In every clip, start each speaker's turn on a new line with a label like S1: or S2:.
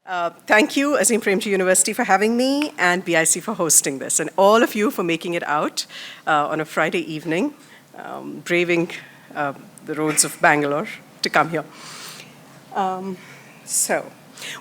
S1: Thank you, Azim Premji University, for having me, and BIC for hosting this, and all of you for making it out on a Friday evening, braving the roads of Bangalore to come here. So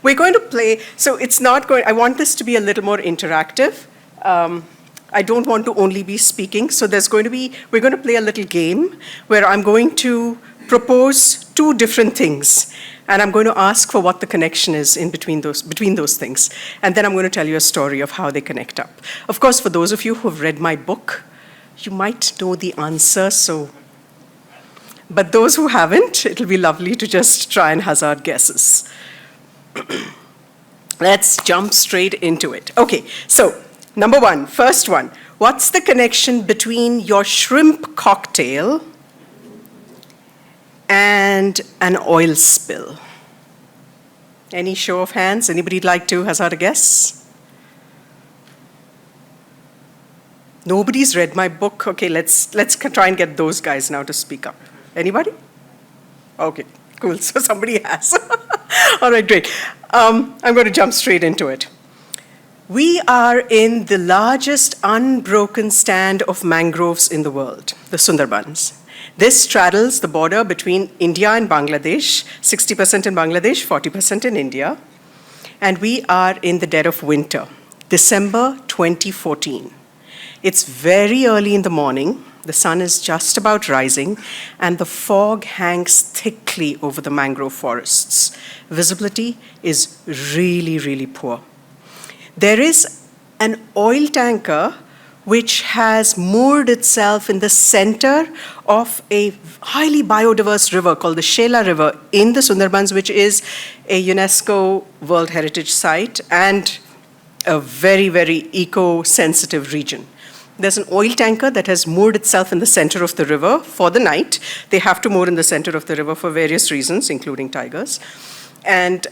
S1: we're going to play, so it's not going, I want this to be a little more interactive. I don't want to only be speaking, so we're going to play a little game where I'm going to propose two different things. And I'm going to ask for what the connection is in between those things. And then I'm going to tell you a story of how they connect up. Of course, for those of you who have read my book, you might know the answer, but those who haven't, it'll be lovely to just try and hazard guesses. Let's jump straight into it. Okay, so number one, first one. What's the connection between your shrimp cocktail and an oil spill? Any show of hands? Anybody like to hazard a guess? Nobody's read my book. Okay, let's try and get those guys now to speak up. Anybody? Okay, cool. So somebody has. All right, great. I'm going to jump straight into it. We are in the largest unbroken stand of mangroves in the world, the Sundarbans. This straddles the border between India and Bangladesh, 60% in Bangladesh, 40% in India. And we are in the dead of winter, December 2014. It's very early in the morning, the sun is just about rising, and the fog hangs thickly over the mangrove forests. Visibility is really, really poor. There is an oil tanker which has moored itself in the center of a highly biodiverse river called the Shela River in the Sundarbans, which is a UNESCO World Heritage Site and a very, very eco-sensitive region. There's an oil tanker that has moored itself in the center of the river for the night. They have to moor in the center of the river for various reasons, including tigers. And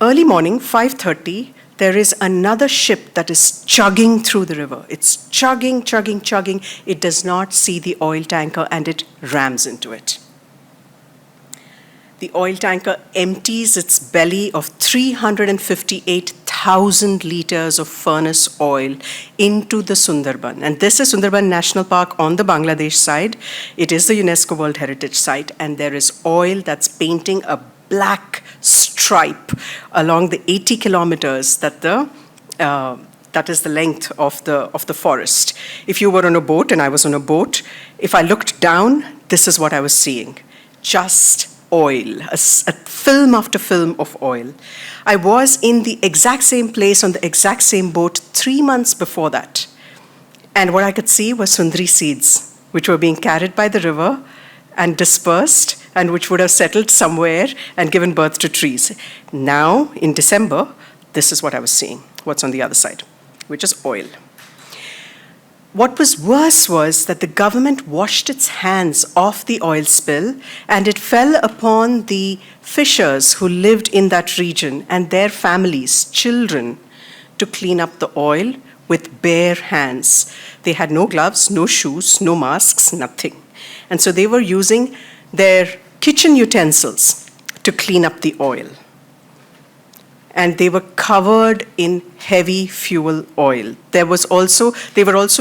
S1: early morning, 5:30, there is another ship that is chugging through the river. It's chugging, chugging, chugging. It does not see the oil tanker and it rams into it. The oil tanker empties its belly of 358,000 liters of furnace oil into the Sundarban. And this is Sundarban National Park on the Bangladesh side. It is the UNESCO World Heritage Site, and there is oil that's painting a black stripe along the 80 kilometers that is the length of the forest. If you were on a boat and I was on a boat, if I looked down, this is what I was seeing. Just oil, a film after film of oil. I was in the exact same place on the exact same boat 3 months before that. And what I could see was sundri seeds, which were being carried by the river and dispersed, and which would have settled somewhere and given birth to trees. Now, in December, this is what I was seeing, what's on the other side, which is oil. What was worse was that the government washed its hands off the oil spill, and it fell upon the fishers who lived in that region and their families, children, to clean up the oil with bare hands. They had no gloves, no shoes, no masks, nothing. And so they were using their kitchen utensils to clean up the oil. And they were covered in heavy fuel oil. They were also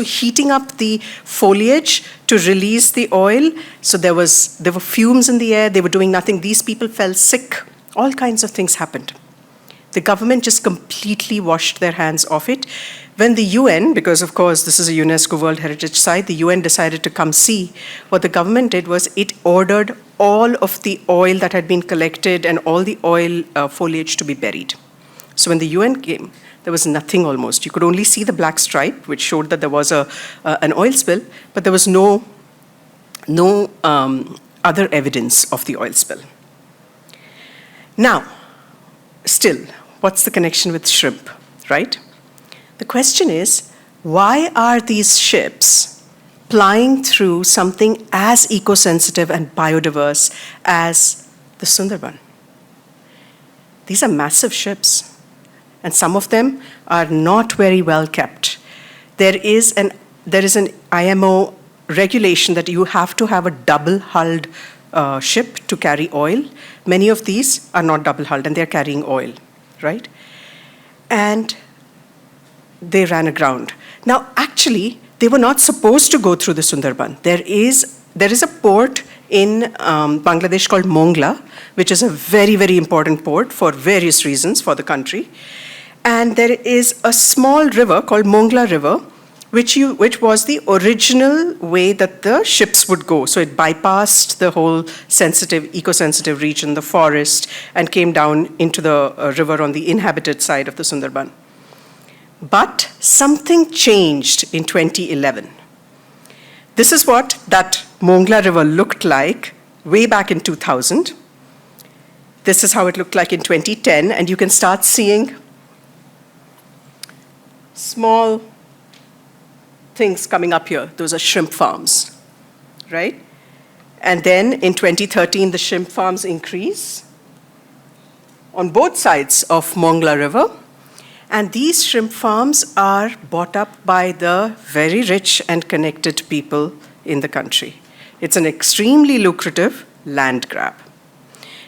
S1: heating up the foliage to release the oil. So there were fumes in the air. They were doing nothing. These people fell sick. All kinds of things happened. The government just completely washed their hands off it. When the UN, because of course this is a UNESCO World Heritage Site, the UN decided to come see, what the government did was it ordered all of the oil that had been collected and all the oil foliage to be buried. So when the UN came, there was nothing almost. You could only see the black stripe, which showed that there was an oil spill, but there was no other evidence of the oil spill. Now, still, what's the connection with shrimp, right? The question is, why are these ships plying through something as eco-sensitive and biodiverse as the Sundarban? These are massive ships, and some of them are not very well kept. There is an IMO regulation that you have to have a double-hulled ship to carry oil. Many of these are not double-hulled, and they're carrying oil, right? And they ran aground. Now, actually, they were not supposed to go through the Sundarban. There is a port in Bangladesh called Mongla, which is a very, very important port for various reasons for the country. And there is a small river called Mongla River, which was the original way that the ships would go. So it bypassed the whole eco-sensitive region, the forest, and came down into the river on the inhabited side of the Sundarban. But something changed in 2011. This is what that Mongla River looked like way back in 2000. This is how it looked like in 2010, and you can start seeing small things coming up here. Those are shrimp farms, right? And then in 2013, the shrimp farms increase on both sides of Mongla River. And these shrimp farms are bought up by the very rich and connected people in the country. It's an extremely lucrative land grab.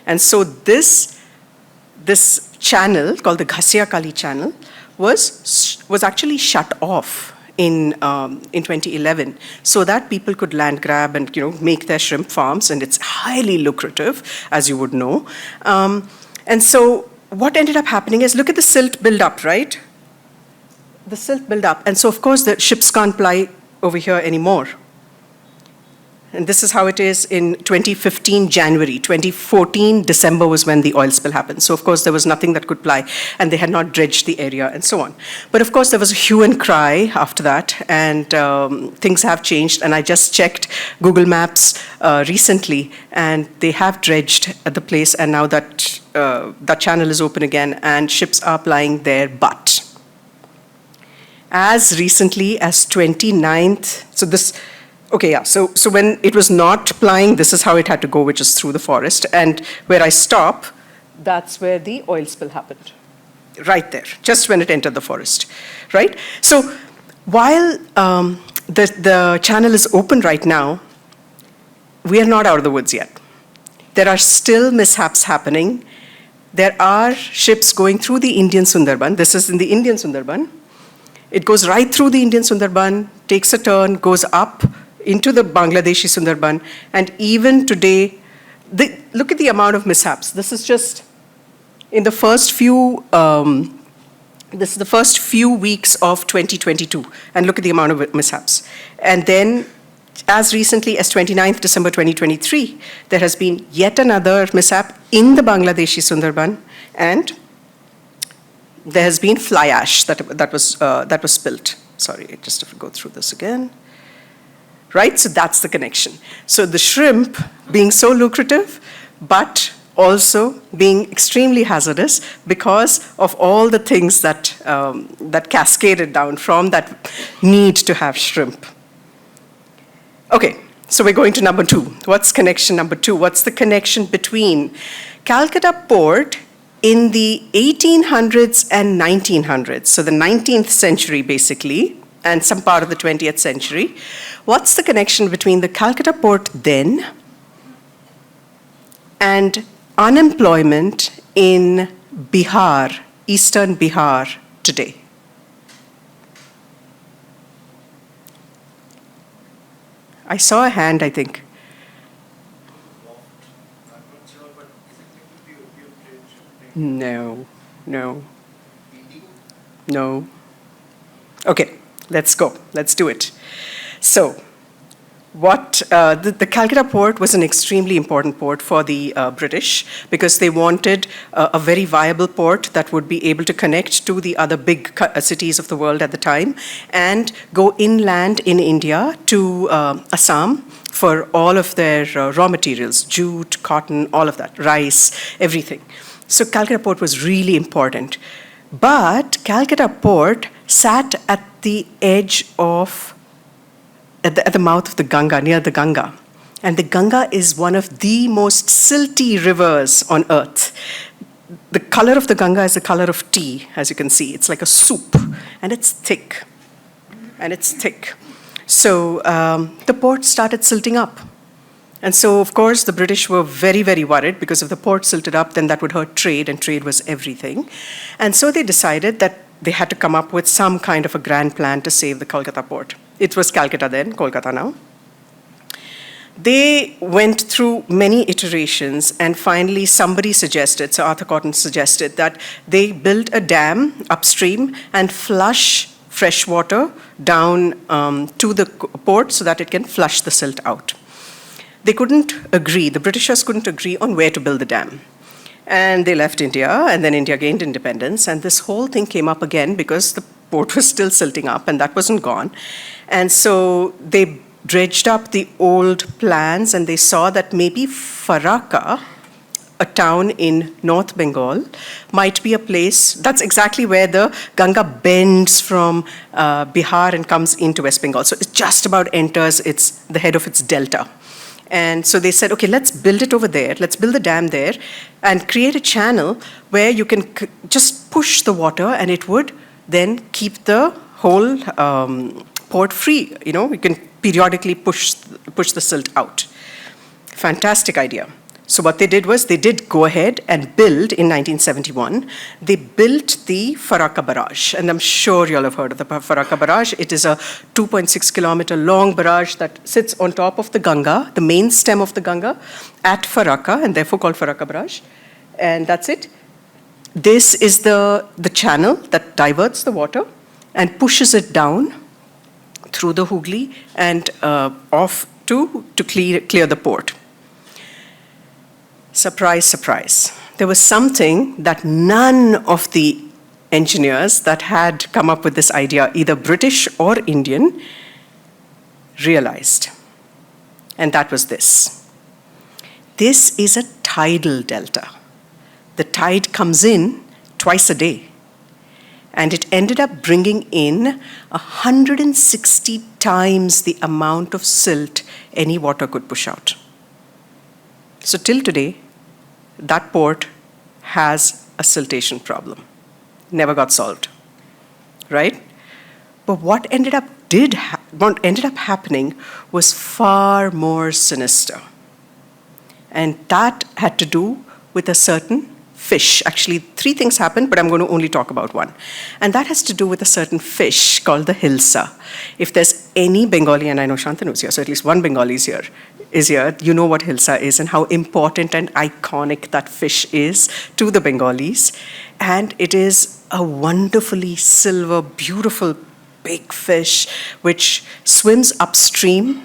S1: And so this channel, called the Ghasiya Kali channel, was actually shut off in 2011 so that people could land grab and make their shrimp farms, and it's highly lucrative, as you would know. And so what ended up happening is, look at the silt build up, right? The silt build up. And so, of course, the ships can't ply over here anymore. And this is how it is in 2015 January. 2014 December was when the oil spill happened. So, of course, there was nothing that could ply, and they had not dredged the area and so on. But, of course, there was a hue and cry after that, and things have changed. And I just checked Google Maps recently, and they have dredged at the place, and now that channel is open again, and ships are plying there. But as recently as 29th, so this, okay, yeah, so when it was not plying, this is how it had to go, which is through the forest. And where I stop, that's where the oil spill happened. Right there, just when it entered the forest, right? So while the channel is open right now, we are not out of the woods yet. There are still mishaps happening. There are ships going through the Indian Sundarban. This is in the Indian Sundarban. It goes right through the Indian Sundarban, takes a turn, goes up into the Bangladeshi Sundarban, and even today, look at the amount of mishaps. This is just in the first few, this is the first few weeks of 2022, and look at the amount of mishaps. And then, as recently as 29th December 2023, there has been yet another mishap in the Bangladeshi Sundarban, and there has been fly ash that was spilt. Sorry, just have to go through this again. Right, so that's the connection. So the shrimp being so lucrative, but also being extremely hazardous because of all the things that cascaded down from that need to have shrimp. Okay, so we're going to number two. What's connection number two? What's the connection between Calcutta port in the 1800s and 1900s, so the 19th century basically, and some part of the 20th century? What's the connection between the Calcutta port then and unemployment in Bihar, eastern Bihar today? I saw a hand, I think. No, no, no. Okay, let's go. Let's do it. So, the Calcutta port was an extremely important port for the British because they wanted a very viable port that would be able to connect to the other big cities of the world at the time and go inland in India to Assam for all of their raw materials, jute, cotton, all of that, rice, everything. So Calcutta port was really important. But Calcutta port sat at the edge of, at the mouth of the Ganga, near the Ganga. And the Ganga is one of the most silty rivers on earth. The color of the Ganga is the color of tea, as you can see. It's like a soup, and it's thick. And it's thick. So the port started silting up. And so, of course, the British were very, very worried because if the port silted up, then that would hurt trade, and trade was everything. And so they decided that they had to come up with some kind of a grand plan to save the Kolkata port. It was Calcutta then, Kolkata now. They went through many iterations, and finally somebody suggested, so Arthur Cotton suggested, that they build a dam upstream and flush fresh water down to the port so that it can flush the silt out. They couldn't agree, the Britishers couldn't agree on where to build the dam. And they left India, and then India gained independence, and this whole thing came up again because the port was still silting up, and that wasn't gone. And so they dredged up the old plans, and they saw that maybe Farakka, a town in North Bengal, might be a place. That's exactly where the Ganga bends from Bihar and comes into West Bengal. So it just about enters the head of its delta. And so they said, okay, let's build it over there. Let's build the dam there and create a channel where you can just push the water, and it would then keep the whole port free. You know, we can periodically push the silt out. Fantastic idea. So what they did was they did go ahead and build in 1971. They built the Farakka barrage, and I'm sure you'll have heard of the Farakka barrage. It is a 2.6 kilometer long barrage that sits on top of the Ganga, the main stem of the Ganga, at Farakka, and therefore called Farakka barrage. And that's it. This is the channel that diverts the water and pushes it down through the Hooghly and off to clear the port. Surprise, surprise. There was something that none of the engineers that had come up with this idea, either British or Indian, realized. And that was this. This is a tidal delta. The tide comes in twice a day. And it ended up bringing in 160 times the amount of silt any water could push out. So till today, that port has a siltation problem. Never got solved, right? But what ended up happening was far more sinister. And that had to do with a certain fish. Actually, three things happened, but I'm going to only talk about one. And that has to do with a certain fish called the hilsa. If there's any Bengali, and I know Shantanu is here, so at least one Bengali is here, you know what hilsa is and how important and iconic that fish is to the Bengalis. And it is a wonderfully silver, beautiful, big fish which swims upstream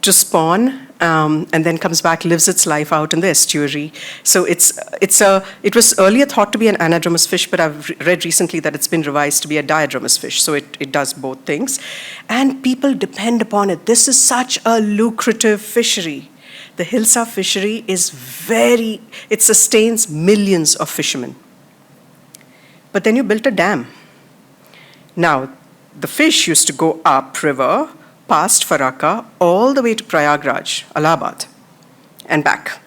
S1: to spawn, and then comes back, lives its life out in the estuary. So it was earlier thought to be an anadromous fish, but I've read recently that it's been revised to be a diadromous fish. So it does both things. And people depend upon it. This is such a lucrative fishery. The hilsa fishery is it sustains millions of fishermen. But then you built a dam. Now, the fish used to go upriver, past Farakka, all the way to Prayagraj, Allahabad, and back.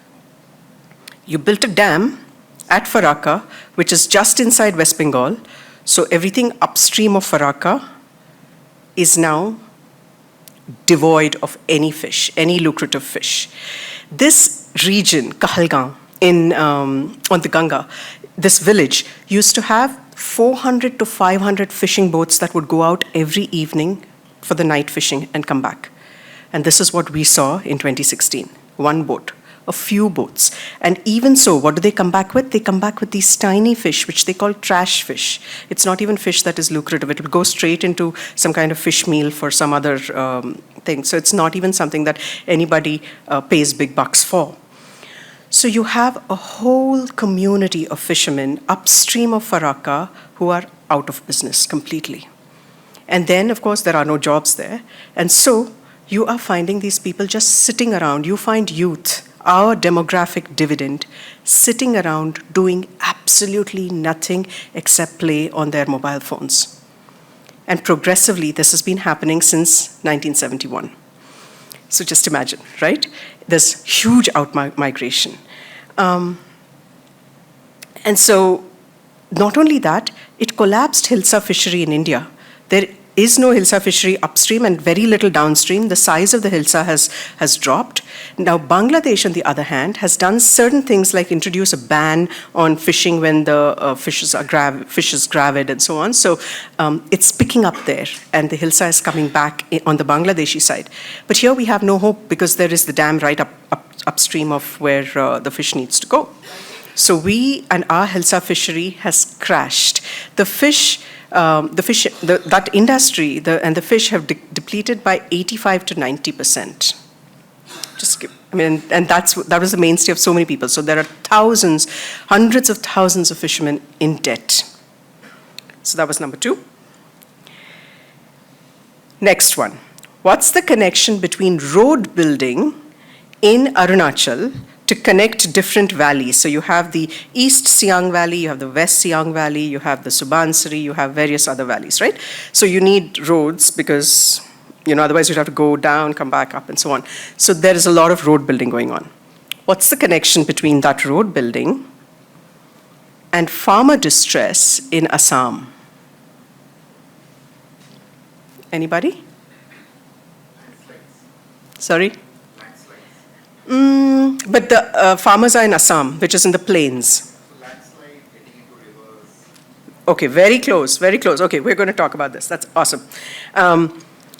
S1: You built a dam at Farakka, which is just inside West Bengal, so everything upstream of Farakka is now devoid of any fish, any lucrative fish. This region, Kahalgaon, on the Ganga, this village used to have 400 to 500 fishing boats that would go out every evening for the night fishing and come back. And this is what we saw in 2016. One boat, a few boats. And even so, what do they come back with? They come back with these tiny fish, which they call trash fish. It's not even fish that is lucrative. It will go straight into some kind of fish meal for some other thing. So it's not even something that anybody pays big bucks for. So you have a whole community of fishermen upstream of Farakka who are out of business completely. And then, of course, there are no jobs there. And so you are finding these people just sitting around. You find youth, our demographic dividend, sitting around doing absolutely nothing except play on their mobile phones. And progressively, this has been happening since 1971. So just imagine, right? There's huge out-migration. And so not only that, it collapsed hilsa fishery in India. is no hilsa fishery upstream and very little downstream. The size of the hilsa has dropped. Now, Bangladesh, on the other hand, has done certain things like introduce a ban on fishing when the fish is gravid and so on. So it's picking up there, and the hilsa is coming back on the Bangladeshi side. But here we have no hope because there is the dam right upstream of where the fish needs to go. So our hilsa fishery has crashed. That industry and the fish have depleted by 85 to 90%. And that was the mainstay of so many people. So there are thousands, hundreds of thousands of fishermen in debt. So that was number 2. Next one. What's the connection between road building in Arunachal to connect different valleys? So you have the East Siang Valley, you have the West Siang Valley, you have the Subansiri, you have various other valleys, right? So you need roads because, otherwise you'd have to go down, come back up, and so on. So there is a lot of road building going on. What's the connection between that road building and farmer distress in Assam? Anybody? Sorry? But the farmers are in Assam, which is in the plains.
S2: Landslide getting into rivers.
S1: Okay, very close, very close. Okay, we're going to talk about this. That's awesome.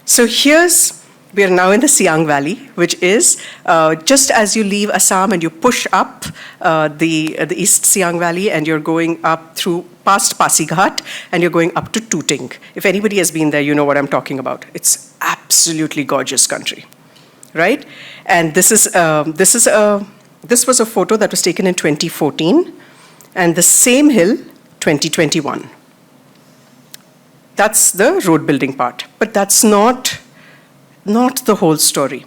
S1: So we are now in the Siang Valley, which is just as you leave Assam and you push up the East Siang Valley and you're going up past Pasighat and you're going up to Tooting. If anybody has been there, you know what I'm talking about. It's absolutely gorgeous country, right? And this was a photo that was taken in 2014, and the same hill, 2021. That's the road building part, but that's not the whole story.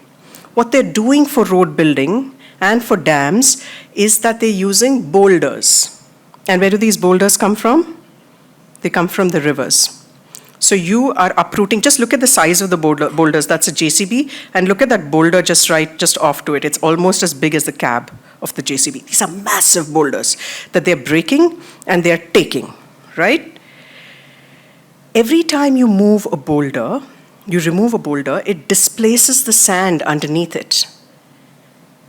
S1: What they're doing for road building and for dams is that they're using boulders. And where do these boulders come from? They come from the rivers. So you are uprooting, just look at the size of the boulders, that's a JCB, and look at that boulder just off to it. It's almost as big as the cab of the JCB. These are massive boulders that they're breaking and they're taking, right? Every time you remove a boulder, it displaces the sand underneath it.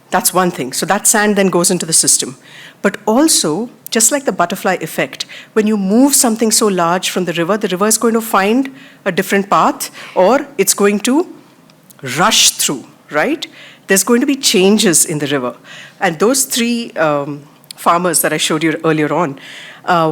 S1: That's one thing. So that sand then goes into the system. But also, just like the butterfly effect, when you move something so large from the river is going to find a different path, or it's going to rush through, right? There's going to be changes in the river. And those 3 farmers that I showed you earlier on,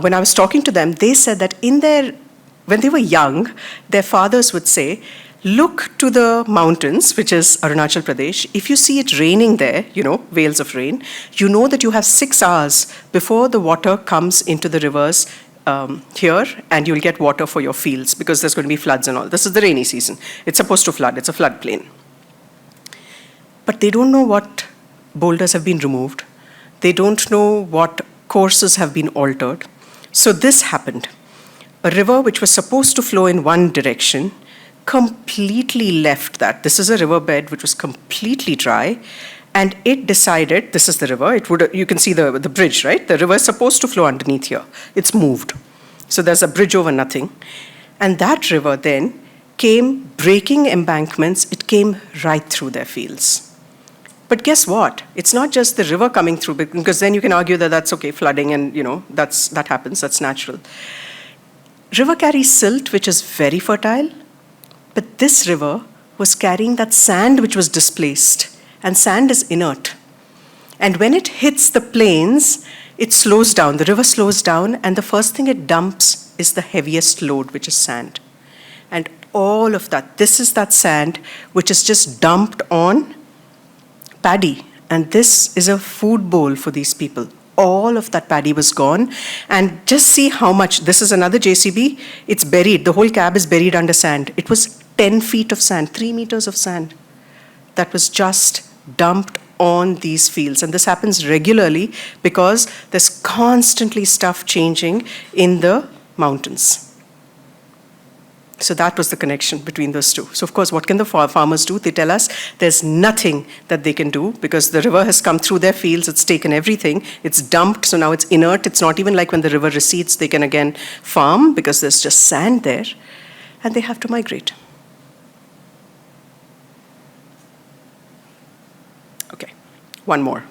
S1: when I was talking to them, they said that when they were young, their fathers would say, look to the mountains, which is Arunachal Pradesh. If you see it raining there, veils of rain, you know that you have 6 hours before the water comes into the rivers here, and you'll get water for your fields because there's going to be floods and all. This is the rainy season. It's supposed to flood. It's a floodplain. But they don't know what boulders have been removed. They don't know what courses have been altered. So this happened. A river which was supposed to flow in one direction completely left that. This is a riverbed which was completely dry, and it decided, this is the river, you can see the bridge, right? The river is supposed to flow underneath here. It's moved. So there's a bridge over nothing. And that river then came breaking embankments, it came right through their fields. But guess what? It's not just the river coming through, because then you can argue that that's okay, flooding, and that happens, that's natural. River carries silt, which is very fertile, but this river was carrying that sand which was displaced, and sand is inert. And when it hits the plains, it slows down, the river slows down, and the first thing it dumps is the heaviest load, which is sand. And all of that, this is that sand which is just dumped on paddy, and this is a food bowl for these people. All of that paddy was gone, and just see how much, this is another JCB, it's buried, the whole cab is buried under sand. It was 10 feet of sand, 3 meters of sand that was just dumped on these fields. And this happens regularly because there's constantly stuff changing in the mountains. So that was the connection between those two. So of course, what can the farmers do? They tell us there's nothing that they can do because the river has come through their fields, it's taken everything, it's dumped, so now it's inert. It's not even like when the river recedes, they can again farm because there's just sand there. and they have to migrate. Okay, one more.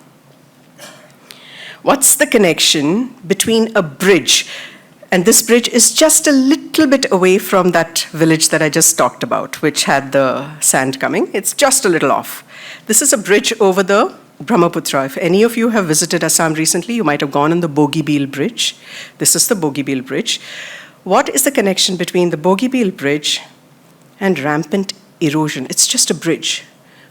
S1: What's the connection between a bridge? And this bridge is just a little bit away from that village that I just talked about, which had the sand coming. It's just a little off. This is a bridge over the Brahmaputra. If any of you have visited Assam recently, you might have gone on the Bogibeel Bridge. This is the Bogibeel Bridge. What is the connection between the Bogibeel Bridge and rampant erosion? It's just a bridge.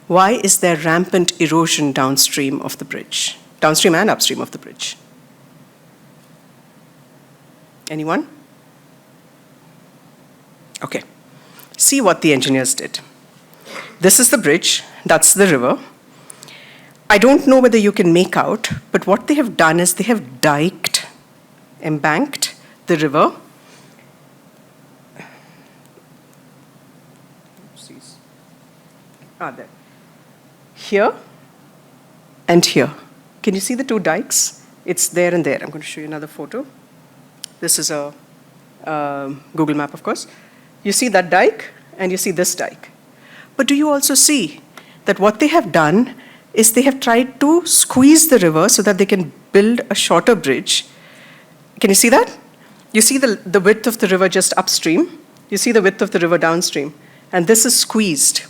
S1: Why is there rampant erosion downstream of the bridge? Downstream and upstream of the bridge? Anyone? Okay. See what the engineers did. This is the bridge, that's the river. I don't know whether you can make out, but what they have done is they have diked, embanked the river. Oopsies. There. Here and here. Can you see the two dikes? It's there and there. I'm going to show you another photo. This is a Google map, of course. You see that dike and you see this dike. But do you also see that what they have done is they have tried to squeeze the river so that they can build a shorter bridge. Can you see that? You see the width of the river just upstream. You see the width of the river downstream. And this is squeezed.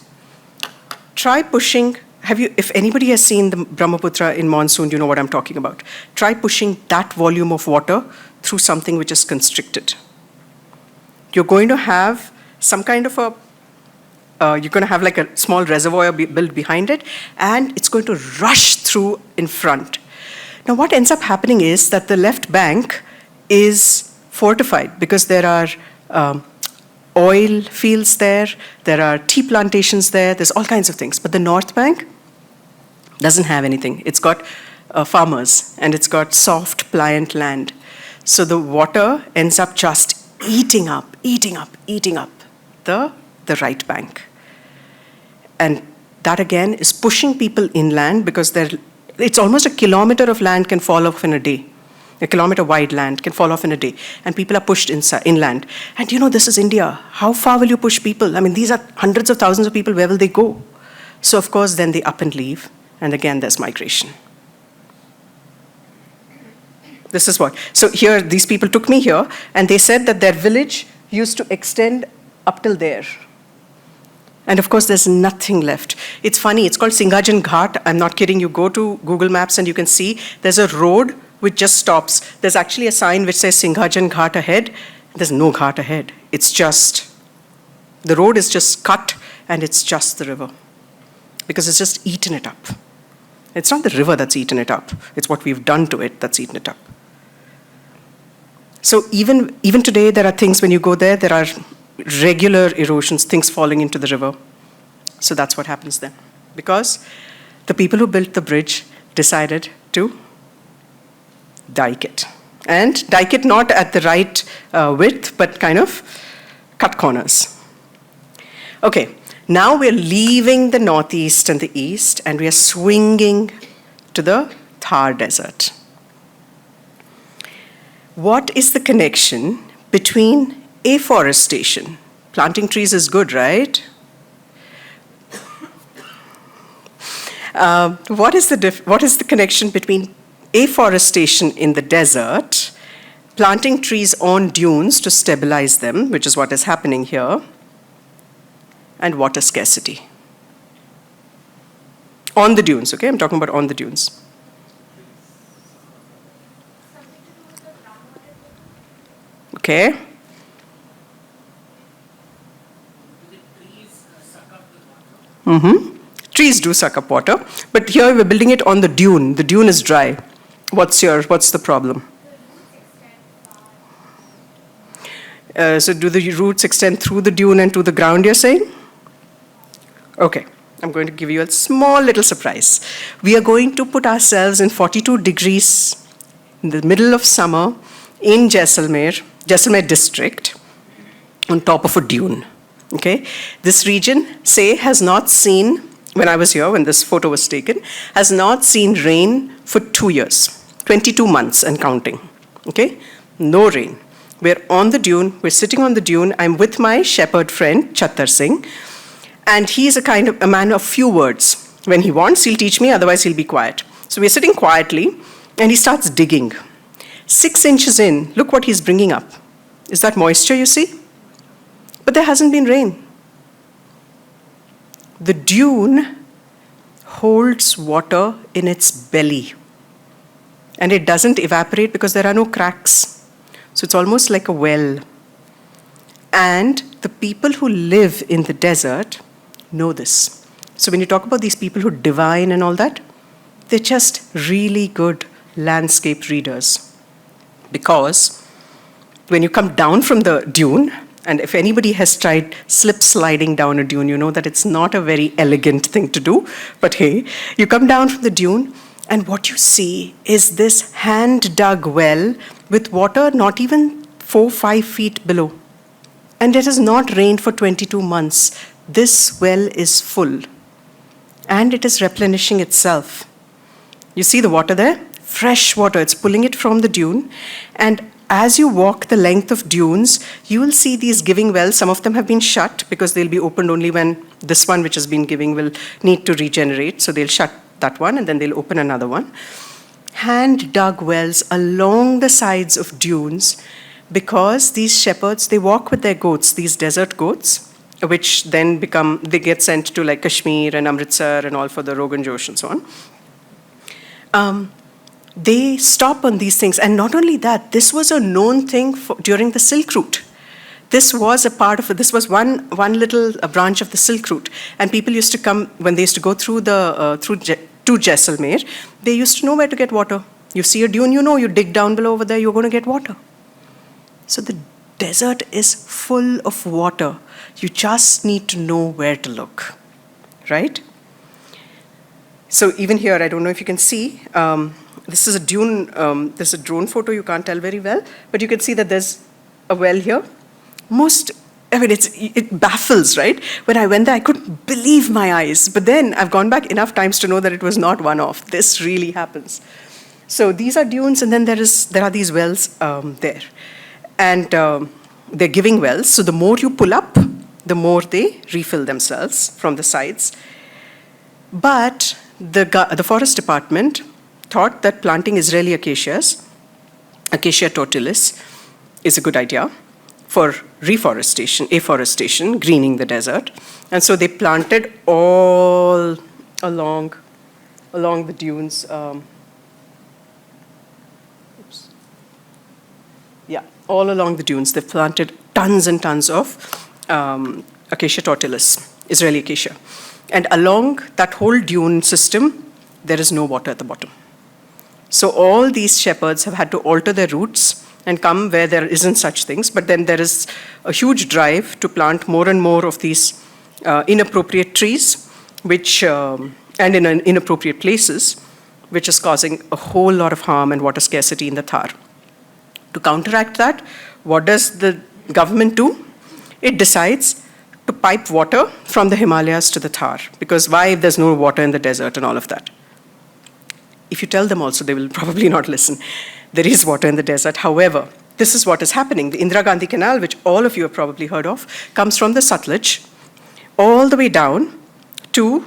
S1: Try pushing. If anybody has seen the Brahmaputra in monsoon, you know what I'm talking about. Try pushing that volume of water through something which is constricted. You're going to have some kind of you're going to have like a small reservoir built behind it, and it's going to rush through in front. Now what ends up happening is that the left bank is fortified because there are oil fields there are tea plantations there's all kinds of things. But the north bank doesn't have anything. It's got farmers, and it's got soft, pliant land. So the water ends up just eating up the right bank. And that again is pushing people inland because it's almost a kilometer of land can fall off in a day. A kilometer wide land can fall off in a day. And people are pushed inland. And you know, this is India. How far will you push people? I mean, these are hundreds of thousands of people. Where will they go? So of course, then they up and leave. And again, there's migration. This is what. So here, these people took me here, and they said that their village used to extend up till there. And of course, there's nothing left. It's funny, it's called Singhajan Ghat. I'm not kidding. You go to Google Maps and you can see there's a road which just stops. There's actually a sign which says Singhajan Ghat ahead. There's no ghat ahead. It's just, the road is just cut, and it's just the river. Because it's just eaten it up. It's not the river that's eaten it up. It's what we've done to it that's eaten it up. So even today, there are things, when you go there are regular erosions, things falling into the river. So that's what happens then. Because the people who built the bridge decided to dike it. And dike it not at the right width, but kind of cut corners. Okay, now we're leaving the northeast and the east, and we are swinging to the Thar Desert. What is the connection between afforestation? Planting trees is good, right? What is the connection between afforestation in the desert, planting trees on dunes to stabilize them, which is what is happening here, and water scarcity? On the dunes, okay? I'm talking about on the dunes. Okay. Trees do suck up water, but here we're building it on the dune. The dune is dry. What's the problem? So do the roots extend through the dune and to the ground, you're saying? Okay, I'm going to give you a small little surprise. We are going to put ourselves in 42 degrees in the middle of summer in Jaisalmer district, on top of a dune. Okay, this region, say, has not seen, when I was here, when this photo was taken, has not seen rain for 2 years, 22 months and counting. Okay, no rain. We're on the dune, we're sitting on the dune. I'm with my shepherd friend, Chattar Singh, and he's a man of few words. When he wants, he'll teach me, otherwise he'll be quiet. So we're sitting quietly, and he starts digging. 6 inches in, look what he's bringing up. Is that moisture you see? But there hasn't been rain. The dune holds water in its belly, and it doesn't evaporate because there are no cracks. So it's almost like a well. And the people who live in the desert know this. So when you talk about these people who divine and all that, they're just really good landscape readers. Because when you come down from the dune, and if anybody has tried slip sliding down a dune, you know that it's not a very elegant thing to do. But hey, you come down from the dune, and what you see is this hand-dug well with water not even 4-5 feet below. And it has not rained for 22 months. This well is full. And it is replenishing itself. You see the water there? Fresh water. It's pulling it from the dune. And as you walk the length of dunes, you will see these giving wells. Some of them have been shut because they'll be opened only when this one which has been giving will need to regenerate. So they'll shut that one and then they'll open another one. Hand-dug wells along the sides of dunes because these shepherds, they walk with their goats, these desert goats, which then they get sent to like Kashmir and Amritsar and all for the Rogan Josh and so on. They stop on these things. And not only that, this was a known thing during the Silk Route. This was one little branch of the Silk Route. And people used to come, when they used to go through to Jaisalmer, they used to know where to get water. You see a dune, you dig down below over there, you're going to get water. So the desert is full of water. You just need to know where to look, right? So even here, I don't know if you can see, this is a dune, this is a drone photo, you can't tell very well, but you can see that there's a well here. It baffles, right? When I went there, I couldn't believe my eyes. But then I've gone back enough times to know that it was not one-off. This really happens. So these are dunes, and then there are these wells there. And they're giving wells. So the more you pull up, the more they refill themselves from the sides. But the forest department thought that planting Israeli acacias, Acacia tortilis, is a good idea for afforestation, greening the desert. And so they planted all along the dunes. All along the dunes, they've planted tons and tons of Acacia tortilis, Israeli acacia. And along that whole dune system, there is no water at the bottom. So all these shepherds have had to alter their routes and come where there isn't such things. But then there is a huge drive to plant more and more of these inappropriate trees, and in inappropriate places, which is causing a whole lot of harm and water scarcity in the Thar. To counteract that, what does the government do? It decides to pipe water from the Himalayas to the Thar. Because why if there's no water in the desert and all of that? If you tell them also, they will probably not listen. There is water in the desert. However, this is what is happening. The Indira Gandhi Canal, which all of you have probably heard of, comes from the Satluj all the way down to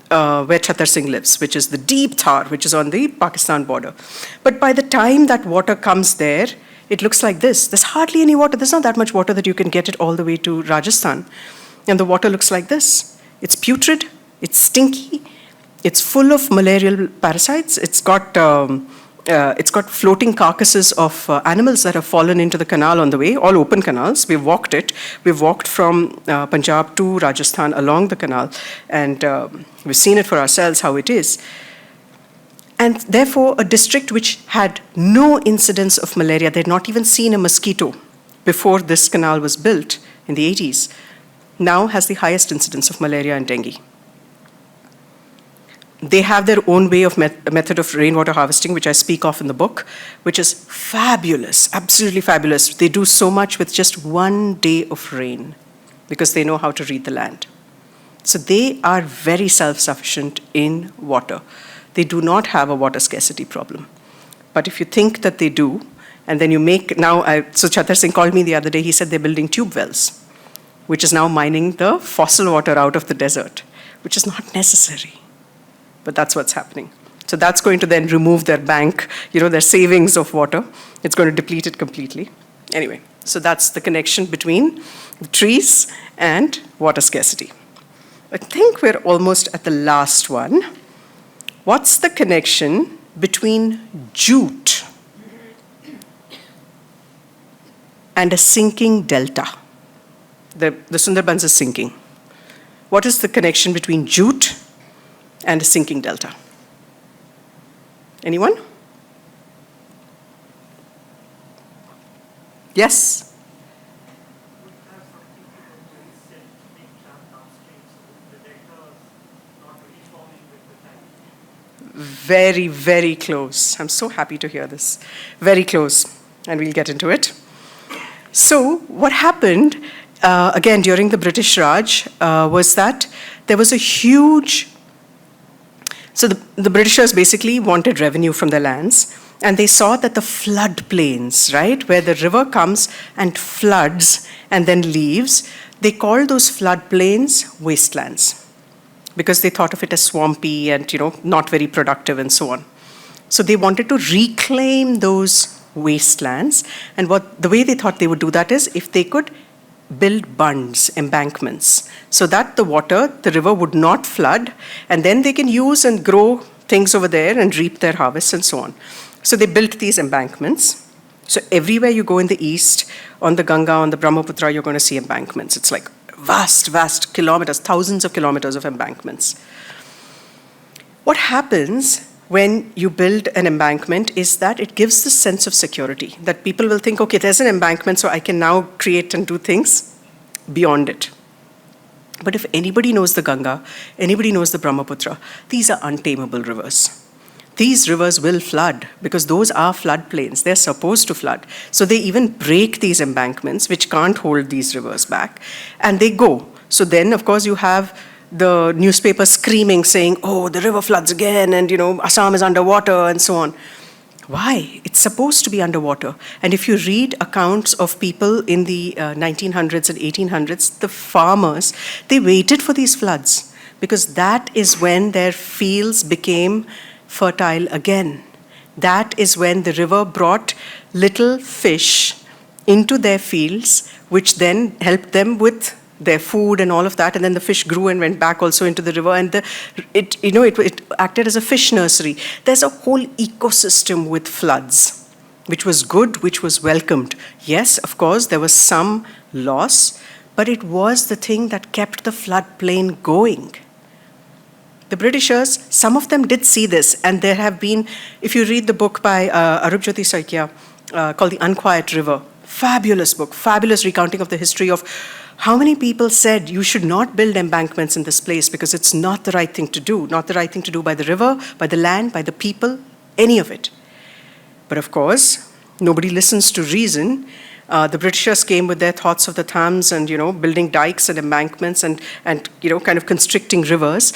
S1: where Chattar Singh lives, which is the deep Thar, which is on the Pakistan border. But by the time that water comes there, it looks like this. There's hardly any water. There's not that much water that you can get it all the way to Rajasthan. And the water looks like this. It's putrid, it's stinky, it's full of malarial parasites. It's got floating carcasses of animals that have fallen into the canal on the way, all open canals. We've walked it. We've walked from Punjab to Rajasthan along the canal, and we've seen it for ourselves how it is. And therefore, a district which had no incidence of malaria, they'd not even seen a mosquito before this canal was built in the 80s, now has the highest incidence of malaria and dengue. They have their own way of method of rainwater harvesting, which I speak of in the book, which is fabulous, absolutely fabulous. They do so much with just 1 day of rain because they know how to read the land. So they are very self-sufficient in water. They do not have a water scarcity problem. But if you think that they do, And then you make, so Chatar Singh called me the other day, he said they're building tube wells, which is now mining the fossil water out of the desert, which is not necessary. But that's what's happening. So that's going to then remove their bank, their savings of water. It's going to deplete it completely. Anyway, so that's the connection between the trees and water scarcity. I think we're almost at the last one. What's the connection between jute and a sinking delta? The Sundarbans is sinking. What is the connection between jute and a sinking delta? Anyone? Yes? Very, very close. I'm so happy to hear this. Very close. And we'll get into it. So what happened, again, during the British Raj, was that there was a huge... So the Britishers basically wanted revenue from their lands, and they saw that the floodplains, right, where the river comes and floods and then leaves, they called those floodplains wastelands, because they thought of it as swampy and not very productive and so on. So they wanted to reclaim those wastelands, and the way they thought they would do that is if they could build bunds, embankments, so that the river would not flood, and then they can use and grow things over there and reap their harvests and so on. So they built these embankments. So everywhere you go in the east, on the Ganga, on the Brahmaputra, you're going to see embankments. It's like vast, vast kilometers, thousands of kilometers of embankments. What happens when you build an embankment is that it gives this sense of security, that people will think, okay, there's an embankment, so I can now create and do things beyond it. But if anybody knows the Ganga, anybody knows the Brahmaputra, these are untamable rivers. These rivers will flood because those are floodplains. They're supposed to flood. So they even break these embankments, which can't hold these rivers back, and they go. So then, of course, you have the newspaper screaming, saying, oh, the river floods again, and Assam is underwater, and so on. Why? It's supposed to be underwater. And if you read accounts of people in the 1900s and 1800s, the farmers, they waited for these floods because that is when their fields became fertile again. That is when the river brought little fish into their fields, which then helped them with their food and all of that, and then the fish grew and went back also into the river, and it acted as a fish nursery. There's a whole ecosystem with floods, which was good, which was welcomed. Yes, of course, there was some loss, but it was the thing that kept the floodplain going. The Britishers, some of them did see this, and there have been, if you read the book by Arupjyoti Saikia called The Unquiet River, fabulous book, fabulous recounting of the history of how many people said you should not build embankments in this place because it's not the right thing to do, not the right thing to do by the river, by the land, by the people, any of it. But of course, nobody listens to reason. The Britishers came with their thoughts of the Thames and, building dikes and embankments and kind of constricting rivers.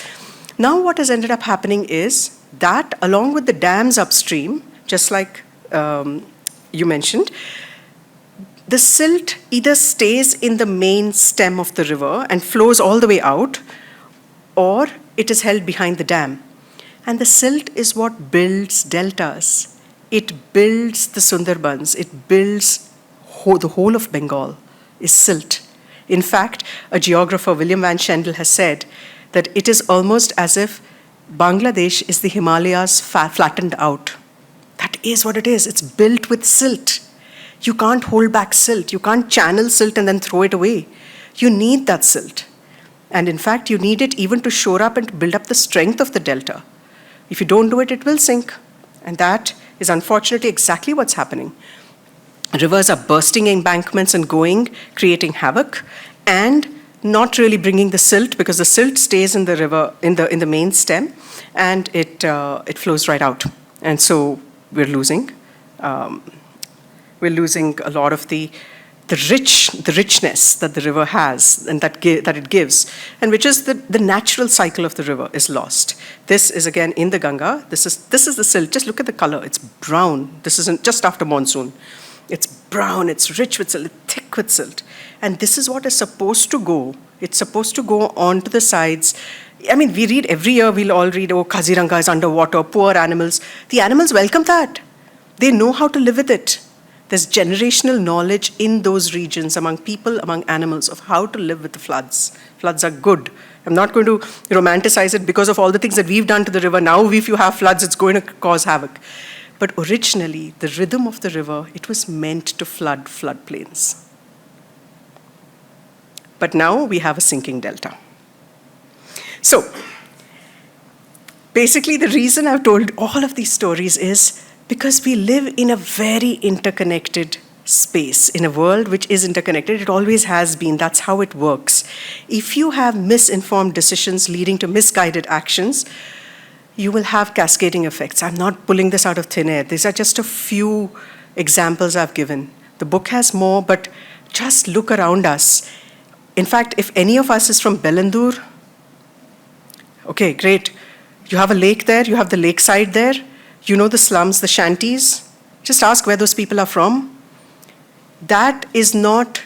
S1: Now what has ended up happening is that, along with the dams upstream, just like you mentioned, the silt either stays in the main stem of the river and flows all the way out, or it is held behind the dam. And the silt is what builds deltas. It builds the Sundarbans. It builds the whole of Bengal is silt. In fact, a geographer, William Van Schendel, has said that it is almost as if Bangladesh is the Himalayas flattened out. That is what it is. It's built with silt. You can't hold back silt. You can't channel silt and then throw it away. You need that silt. And in fact, you need it even to shore up and build up the strength of the delta. If you don't do it, it will sink. And that is unfortunately exactly what's happening. Rivers are bursting embankments and going, creating havoc, and not really bringing the silt, because the silt stays in the river, in the main stem, and it flows right out. And so we're losing a lot of the richness that the river has and that it gives, and which is the natural cycle of the river is lost. This is again in the Ganga. This is the silt. Just look at the color. It's brown. This isn't just after monsoon. It's brown, it's rich with silt, thick with silt. And this is what is supposed to go. It's supposed to go onto the sides. I mean, we read every year, we'll all read, oh, Kaziranga is underwater, poor animals. The animals welcome that. They know how to live with it. There's generational knowledge in those regions among people, among animals, of how to live with the floods. Floods are good. I'm not going to romanticize it because of all the things that we've done to the river. Now, if you have floods, it's going to cause havoc. But originally, the rhythm of the river, it was meant to flood floodplains. But now we have a sinking delta. So, basically the reason I've told all of these stories is because we live in a very interconnected space, in a world which is interconnected. It always has been. That's how it works. If you have misinformed decisions leading to misguided actions, you will have cascading effects. I'm not pulling this out of thin air. These are just a few examples I've given. The book has more, but just look around us. In fact, if any of us is from Bellandur, okay, great. You have a lake there, you have the lakeside there, you know the slums, the shanties. Just ask where those people are from. That is not,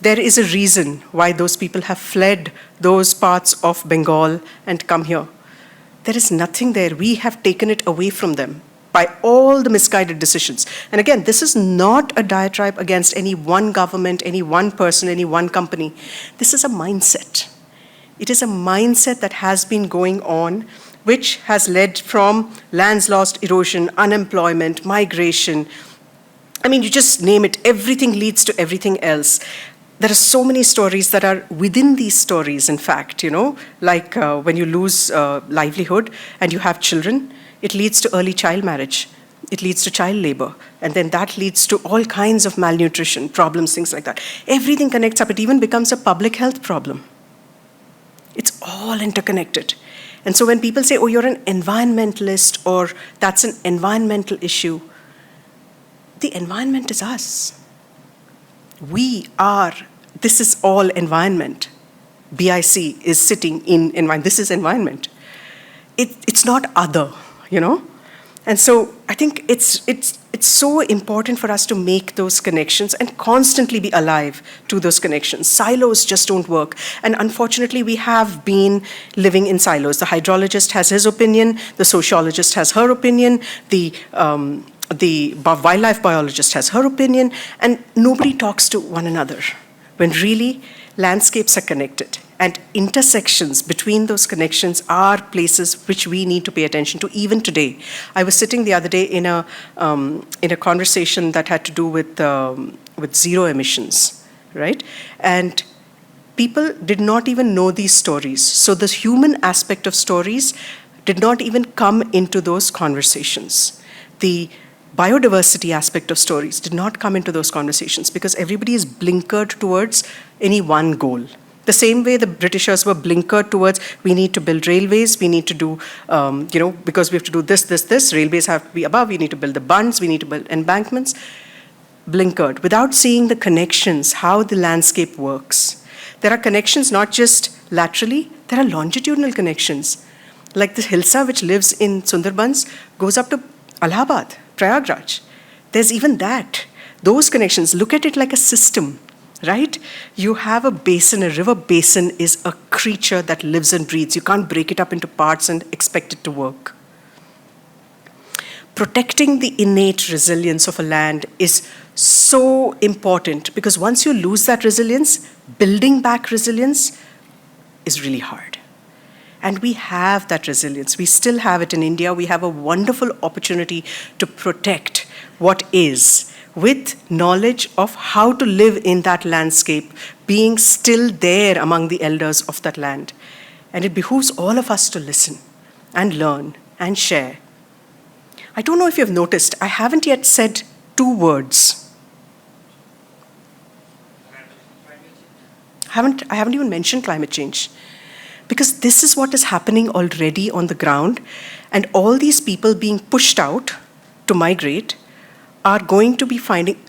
S1: there is a reason why those people have fled those parts of Bengal and come here. There is nothing there. We have taken it away from them by all the misguided decisions. And again, this is not a diatribe against any one government, any one person, any one company. This is a mindset. It is a mindset that has been going on, which has led from lands lost, erosion, unemployment, migration. I mean, you just name it. Everything leads to everything else. There are so many stories that are within these stories, in fact, like when you lose livelihood and you have children, it leads to early child marriage. It leads to child labor. And then that leads to all kinds of malnutrition problems, things like that. Everything connects up. It even becomes a public health problem. It's all interconnected. And so when people say, oh, you're an environmentalist, or that's an environmental issue, the environment is us. We are, this is all environment. BIC is sitting in environment. This is environment. It's not other, And so I think it's so important for us to make those connections and constantly be alive to those connections. Silos just don't work. And unfortunately, we have been living in silos. The hydrologist has his opinion, the sociologist has her opinion, the wildlife biologist has her opinion, and nobody talks to one another, when really landscapes are connected. And intersections between those connections are places which we need to pay attention to, even today. I was sitting the other day in a conversation that had to do with zero emissions, right? And people did not even know these stories. So the human aspect of stories did not even come into those conversations. The biodiversity aspect of stories did not come into those conversations because everybody is blinkered towards any one goal. The same way the Britishers were blinkered towards, we need to build railways, we need to do, because we have to do this, railways have to be above, we need to build the bunds, we need to build embankments, blinkered, without seeing the connections, how the landscape works. There are connections not just laterally, there are longitudinal connections. Like the Hilsa, which lives in Sundarbans, goes up to Allahabad, Prayagraj. There's even that. Those connections, look at it like a system. Right? You have a basin, a river basin is a creature that lives and breathes. You can't break it up into parts and expect it to work. Protecting the innate resilience of a land is so important because once you lose that resilience, building back resilience is really hard. And we have that resilience. We still have it in India. We have a wonderful opportunity to protect what is, with knowledge of how to live in that landscape, being still there among the elders of that land. And it behooves all of us to listen and learn and share. I don't know if you've noticed, I haven't yet said 2 words. I haven't even mentioned climate change. Because this is what is happening already on the ground, and all these people being pushed out to migrate are going to be finding,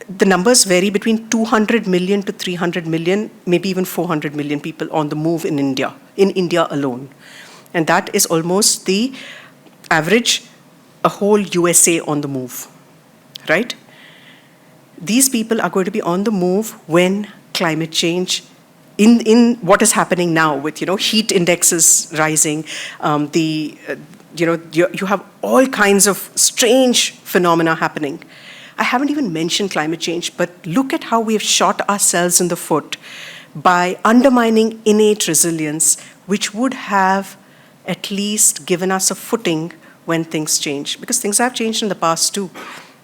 S1: the numbers vary between 200 million to 300 million, maybe even 400 million people on the move in India alone. And that is almost the average, a whole USA on the move, right? These people are going to be on the move when climate change, in what is happening now with, heat indexes rising, you have all kinds of strange phenomena happening. I haven't even mentioned climate change, but look at how we have shot ourselves in the foot by undermining innate resilience, which would have at least given us a footing when things change. Because things have changed in the past too.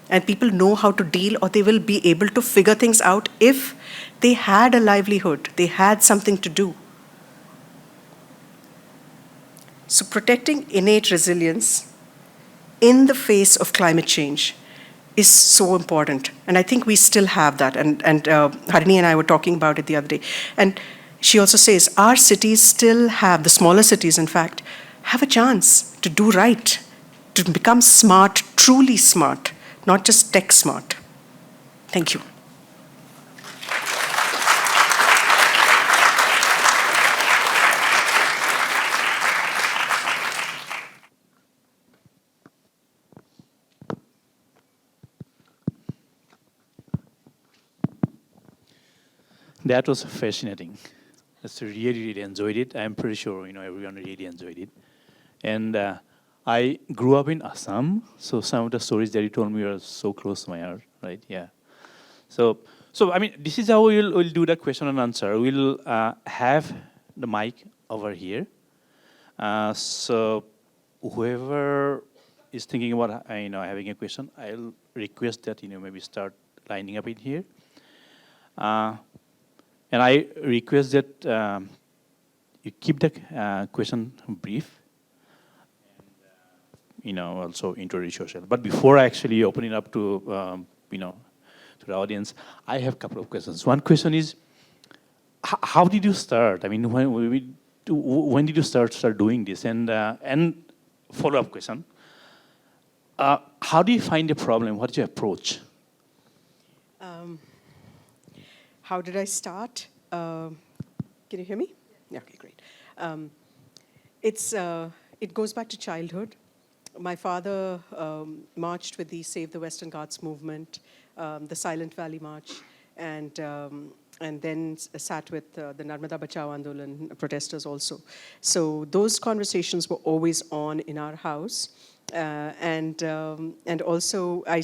S1: And people know how to deal, or they will be able to figure things out if they had a livelihood, they had something to do. So protecting innate resilience in the face of climate change is so important. And I think we still have that. And Harini and I were talking about it the other day. And she also says our cities still have, the smaller cities in fact, have a chance to do right, to become smart, truly smart, not just tech smart. Thank you.
S3: That was fascinating. That's really, really enjoyed it. I'm pretty sure everyone really enjoyed it. And I grew up in Assam, so some of the stories that you told me are so close to my heart, right? Yeah. So I mean, this is how we'll do the question and answer. We'll have the mic over here. So whoever is thinking about having a question, I'll request that maybe start lining up in here. And I request that you keep the question brief, and also introduce yourself. But before I actually open it up to to the audience, I have a couple of questions. One question is, how did you start? I mean, when did you start doing this? And follow-up question, how do you find a problem? What is your approach?
S1: How did I start? Can you hear me? Yeah, okay, great. It goes back to childhood. My father marched with the Save the Western Ghats movement, the Silent Valley March, and then sat with the Narmada Bachao Andolan protesters also. So those conversations were always on in our house. And also, I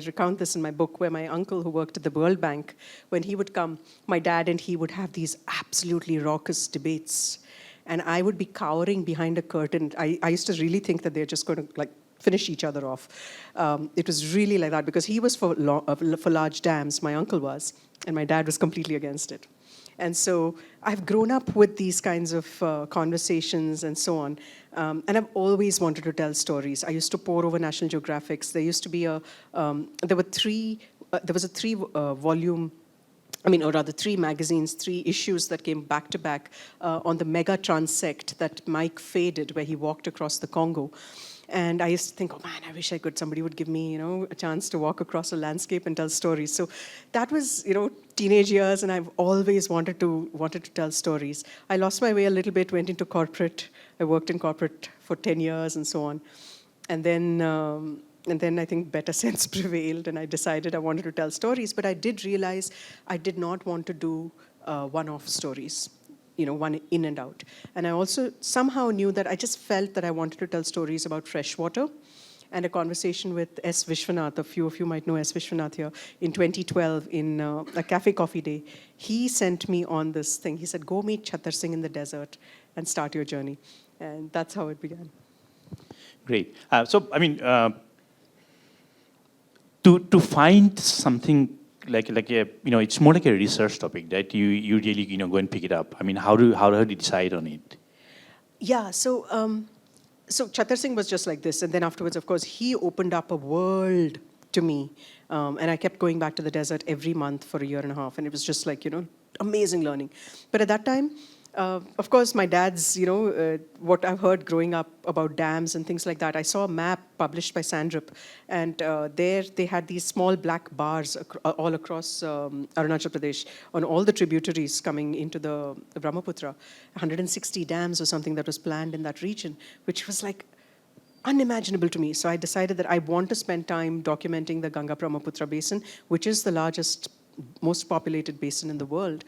S1: recount this in my book, where my uncle, who worked at the World Bank, when he would come, my dad and he would have these absolutely raucous debates. And I would be cowering behind a curtain. I used to really think that they're just going to finish each other off. It was really like that, because he was for large dams, my uncle was, and my dad was completely against it. And so I've grown up with these kinds of conversations and so on. And I've always wanted to tell stories. I used to pore over National Geographics. There used to be there was a three-volume, or rather 3 magazines, 3 issues that came back to back on the mega transect that Mike Fay did, where he walked across the Congo. And I used to think, oh man, I wish somebody would give me, a chance to walk across a landscape and tell stories. So that was, teenage years, and I've always wanted to tell stories. I lost my way a little bit, went into corporate. I worked in corporate for 10 years and so on. And then I think better sense prevailed, and I decided I wanted to tell stories. But I did realize I did not want to do one-off stories, one in and out. And I also somehow knew that I just felt that I wanted to tell stories about freshwater. And a conversation with S. Vishwanath, a few of you might know S. Vishwanath here, in 2012 in a cafe coffee day. He sent me on this thing. He said, go meet Chattar Singh in the desert and start your journey. And that's how it began.
S3: Great. To find something like a it's more like a research topic that you really go and pick it up. I mean, how do you decide on it?
S1: Yeah. So Chattar Singh was just like this, and then afterwards, of course, he opened up a world to me, and I kept going back to the desert every month for a year and a half, and it was just amazing learning. But at that time, of course, my dad's, what I've heard growing up about dams and things like that. I saw a map published by Sandrup, and there they had these small black bars all across Arunachal Pradesh on all the tributaries coming into the Brahmaputra. 160 dams or something that was planned in that region, which was unimaginable to me. So I decided that I want to spend time documenting the Ganga Brahmaputra basin, which is the largest, most populated basin in the world.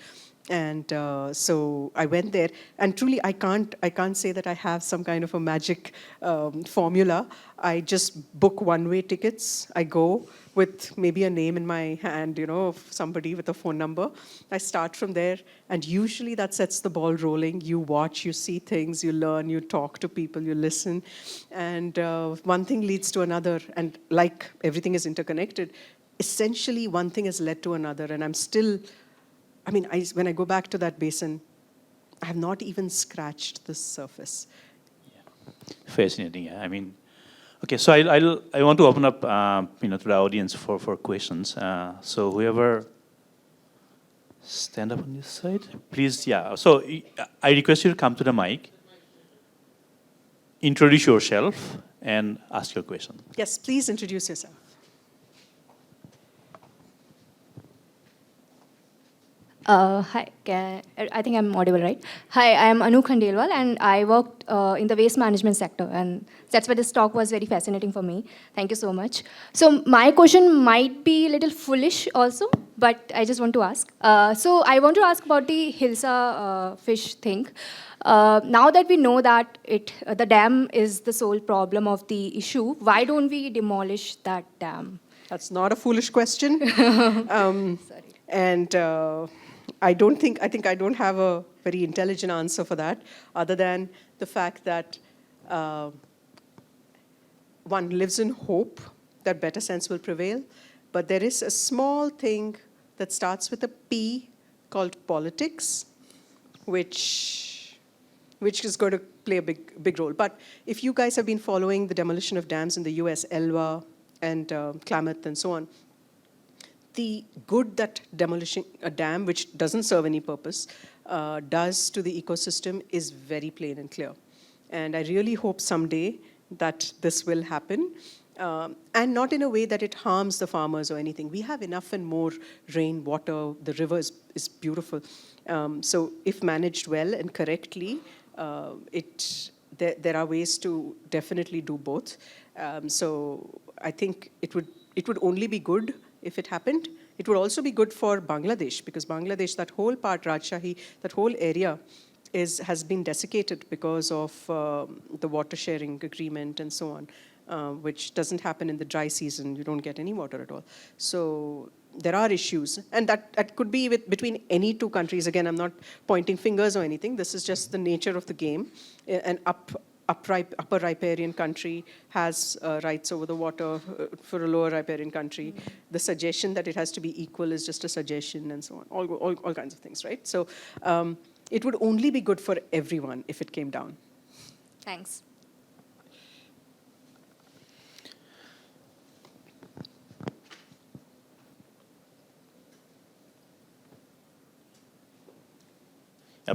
S1: And so I went there, and truly, I can't say that I have some kind of a magic formula. I just book one-way tickets. I go with maybe a name in my hand, of somebody with a phone number. I start from there, and usually that sets the ball rolling. You watch, you see things, you learn, you talk to people, you listen, and one thing leads to another. And like everything is interconnected, essentially one thing has led to another, and I'm still. When I go back to that basin, I have not even scratched the surface.
S3: Fascinating. Yeah. Okay. So I want to open up, to the audience for questions. So whoever stand up on this side, please. Yeah. So I request you to come to the mic, introduce yourself, and ask your question.
S1: Yes, please introduce yourself.
S4: Hi, I think I'm audible, right? Hi, I am Anu Khandelwal, and I worked in the waste management sector, and that's why this talk was very fascinating for me. Thank you so much. So my question might be a little foolish also, but I just want to ask. So I want to ask about the Hilsa fish thing. Now that we know that the dam is the sole problem of the issue, why don't we demolish that dam?
S1: That's not a foolish question.
S4: Sorry.
S1: And I think I don't have a very intelligent answer for that, other than the fact that one lives in hope that better sense will prevail. But there is a small thing that starts with a P called politics, which is going to play a big role. But if you guys have been following the demolition of dams in the US, Elva and Klamath and so on, the good that demolishing a dam, which doesn't serve any purpose, does to the ecosystem is very plain and clear. And I really hope someday that this will happen, and not in a way that it harms the farmers or anything. We have enough and more rain, water, the river is beautiful. So if managed well and correctly, there are ways to definitely do both. So I think it would only be good if it happened. It would also be good for Bangladesh, because Bangladesh, that whole part, Rajshahi, that whole area has been desiccated because of the water sharing agreement and so on, which doesn't happen in the dry season. You don't get any water at all. So there are issues, and that could be between any two countries. Again, I'm not pointing fingers or anything. This is just the nature of the game. An upper riparian country has rights over the water for a lower riparian country. Mm-hmm. The suggestion that it has to be equal is just a suggestion, and so on. All kinds of things, right? So it would only be good for everyone if it came down.
S4: Thanks.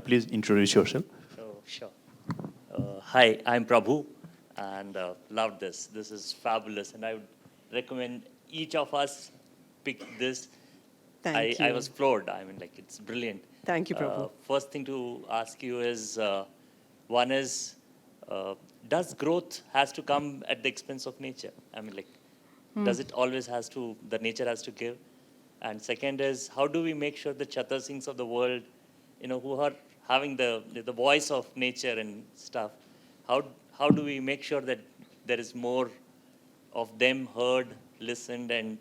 S3: Please introduce yourself.
S5: Oh, sure. Hi, I'm Prabhu, and love this. This is fabulous, and I would recommend each of us pick this.
S1: Thank you.
S5: I was floored. It's brilliant.
S1: Thank you, Prabhu.
S5: First thing to ask you is, one is, does growth has to come at the expense of nature? Does it always the nature has to give? And second is, how do we make sure the Chatar Singhs of the world, who are having the voice of nature and stuff, how do we make sure that there is more of them heard, listened, and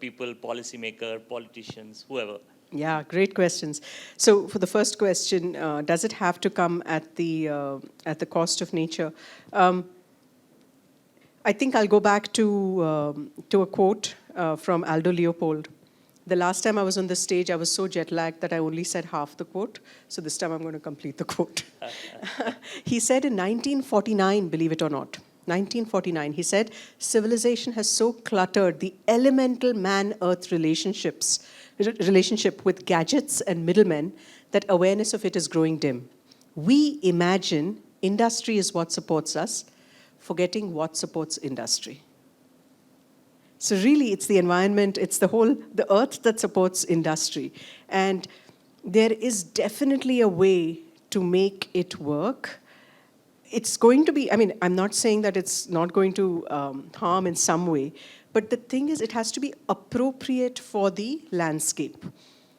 S5: people, policymaker, politicians, whoever?
S1: Yeah, great questions. So for the first question, does it have to come at the cost of nature? I think I'll go back to a quote from Aldo Leopold. The last time I was on the stage, I was so jet-lagged that I only said half the quote. So this time I'm going to complete the quote. He said in 1949, believe it or not, 1949, he said, civilization has so cluttered the elemental man-earth relationship with gadgets and middlemen that awareness of it is growing dim. We imagine industry is what supports us, forgetting what supports industry. So really, it's the environment, it's the earth that supports industry. And there is definitely a way to make it work. it's going to be, I mean, I'm not saying that it's not going to harm in some way, but the thing is, it has to be appropriate for the landscape.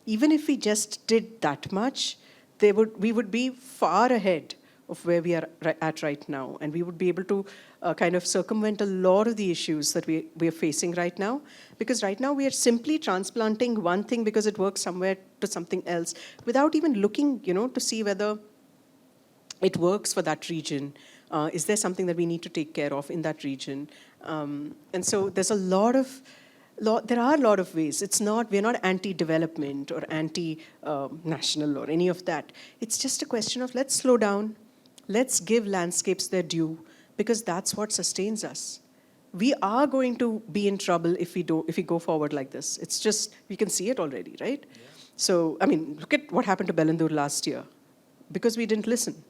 S1: Even if we just did that much, we would be far ahead of where we are at right now. And we would be able to kind of circumvent a lot of the issues that we are facing right now. Because right now we are simply transplanting one thing because it works somewhere to something else without even looking, to see whether it works for that region. Is there something that we need to take care of in that region? And so there's there are a lot of ways. We're not anti-development or anti-national or any of that. It's just a question of let's slow down, let's give landscapes their due, because that's what sustains us. We are going to be in trouble if we go forward like this. It's just, we can see it already, right? Yeah. So, I mean, look at what happened to Bangalore last year. Because we didn't listen.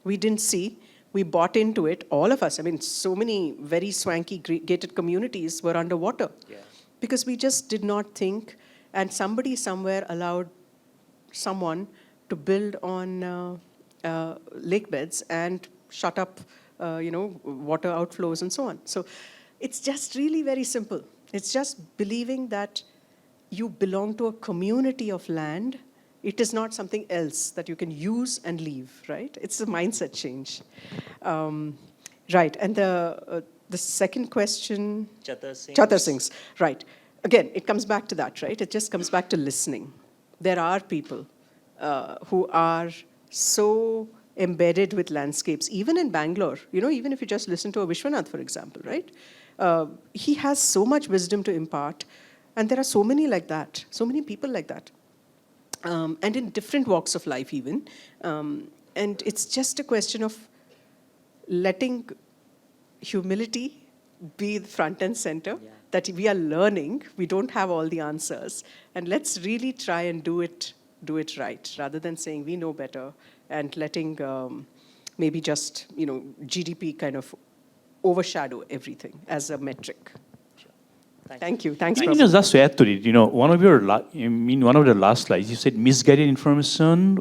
S1: We didn't see. We bought into it, all of us. I mean, so many very swanky gated communities were underwater. Yeah. Because we just did not think, and somebody somewhere allowed someone to build on lake beds and shut up, water outflows and so on. So it's just really very simple. It's just believing that you belong to a community of land. It is not something else that you can use and leave, right? It's a mindset change. Right, and the second question? Chatar Singh's, right. Again, it comes back to that, right? It just comes back to listening. There are people who are so embedded with landscapes, even in Bangalore, even if you just listen to a Vishwanath, for example, right? He has so much wisdom to impart, and there are so many like that, so many people like that. And in different walks of life even. And it's just a question of letting humility be the front and center, that we are learning, we don't have all the answers, and let's really try and do it right, rather than saying we know better and letting maybe just, GDP kind of overshadow everything as a metric. Thank you. Thanks,
S3: Prabhu. Just to add to it, one of the last slides, you said misguided information,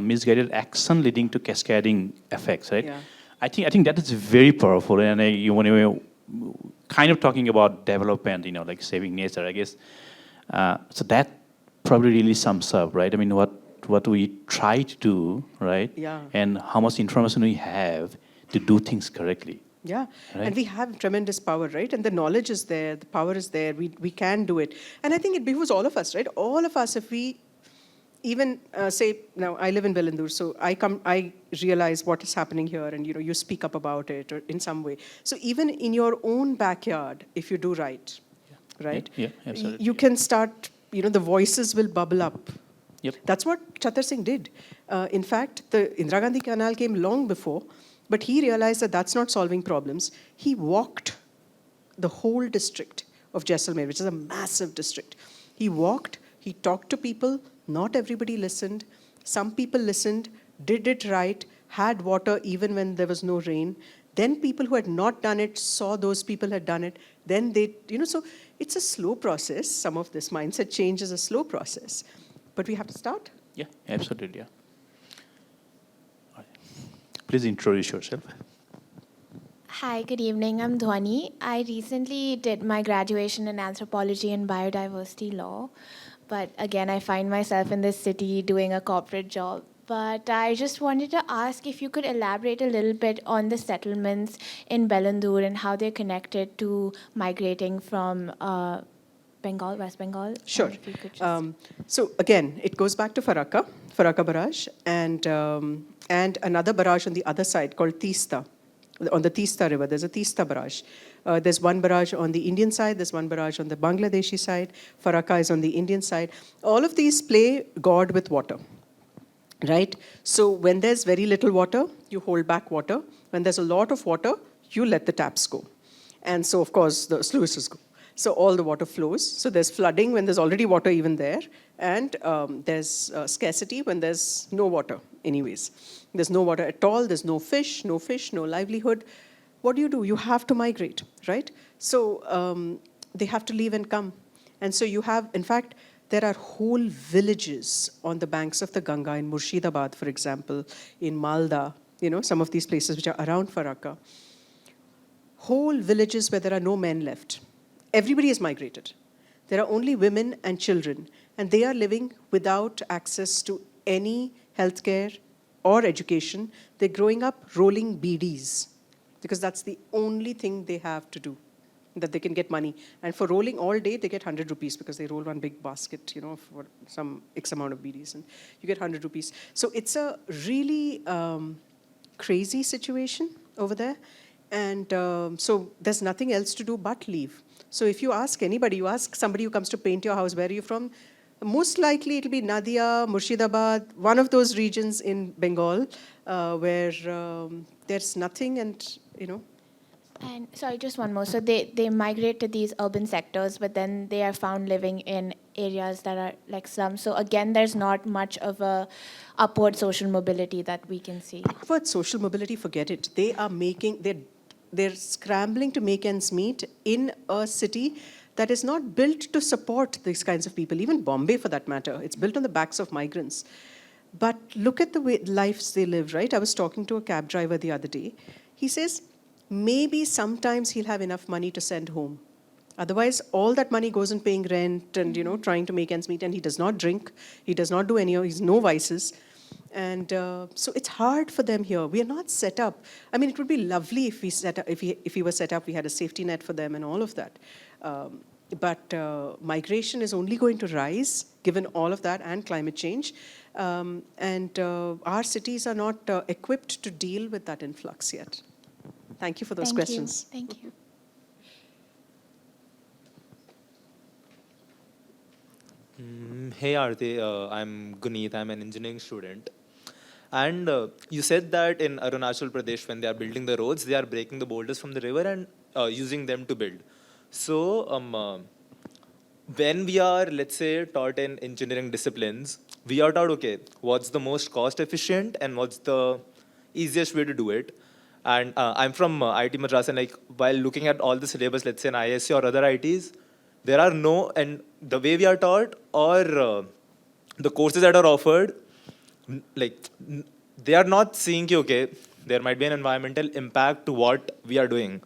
S3: misguided action leading to cascading effects, right? Yeah. I think that is very powerful, and when you're kind of talking about development, like saving nature, I guess. So that probably really sums up, right? I mean, what we try to do, right? Yeah. And how much information we have to do things correctly.
S1: Yeah, right. And we have tremendous power, right? And the knowledge is there, the power is there, we can do it. And I think it behooves all of us, right? All of us, if we even say, now I live in Bangalore, so I realize what is happening here, and you speak up about it or in some way. So even in your own backyard, if you do right, right?
S3: Yeah, absolutely.
S1: You can start, the voices will bubble up.
S3: Yep.
S1: That's what Chatar Singh did. In fact, the Indira Gandhi Canal came long before, but he realized that that's not solving problems. He walked the whole district of Jaisalmer, which is a massive district. He walked, he talked to people, not everybody listened. Some people listened, did it right, had water even when there was no rain. Then people who had not done it saw those people had done it. Then they, so it's a slow process. Some of this mindset change is a slow process. But we have to start.
S3: Yeah, absolutely, yeah. Please introduce yourself.
S6: Hi, good evening. I'm Dhwani. I recently did my graduation in anthropology and biodiversity law. But again, I find myself in this city doing a corporate job. But I just wanted to ask if you could elaborate a little bit on the settlements in Bangalore and how they're connected to migrating from Bengal, West Bengal.
S1: Sure. So again, it goes back to Farakka barrage, and another barrage on the other side called Teesta. On the Teesta River, there's a Teesta barrage. There's one barrage on the Indian side, there's one barrage on the Bangladeshi side. Farakka is on the Indian side. All of these play God with water, right? So when there's very little water, you hold back water. When there's a lot of water, you let the taps go. And so, of course, the sluices go. So all the water flows. So there's flooding when there's already water even there. And there's scarcity when there's no water anyways. There's no water at all. There's no fish, no livelihood. What do? You have to migrate, right? So they have to leave and come. And so you have, in fact, there are whole villages on the banks of the Ganga in Murshidabad, for example, in Malda, some of these places which are around Farakka. Whole villages where there are no men left. Everybody is migrated. There are only women and children, and they are living without access to any healthcare or education. They're growing up rolling BDs because that's the only thing they have to do, that they can get money. And for rolling all day, they get 100 rupees because they roll one big basket, for some X amount of BDs, and you get 100 rupees. So it's a really crazy situation over there. And so there's nothing else to do but leave. So if you ask anybody, you ask somebody who comes to paint your house, where are you from? Most likely it'll be Nadia, Murshidabad, one of those regions in Bengal where there's nothing and,
S6: And sorry, just one more. So they migrate to these urban sectors, but then they are found living in areas that are like slums. So again, there's not much of a upward social mobility that we can see.
S1: Upward social mobility, forget it. They're scrambling to make ends meet in a city that is not built to support these kinds of people, even Bombay for that matter. It's built on the backs of migrants. But look at the lives they live, right? I was talking to a cab driver the other day. He says, maybe sometimes he'll have enough money to send home. Otherwise, all that money goes in paying rent and, trying to make ends meet. And he does not drink. He does not do he's no vices. And so it's hard for them here. We are not set up. I mean, it would be lovely if we were set up, we had a safety net for them and all of that. But migration is only going to rise, given all of that and climate change. And our cities are not equipped to deal with that influx yet. Thank you for those questions.
S6: Thank you.
S7: Hey Arati, I'm Guneet, I'm an engineering student. And you said that in Arunachal Pradesh, when they are building the roads, they are breaking the boulders from the river and using them to build. So when we are, let's say, taught in engineering disciplines, we are taught, okay, what's the most cost efficient and what's the easiest way to do it. And I'm from IIT Madras, and like while looking at all the syllabus, let's say in ISC or other ITs, there are and the way we are taught or the courses that are offered, they are not seeing, okay, there might be an environmental impact to what we are doing.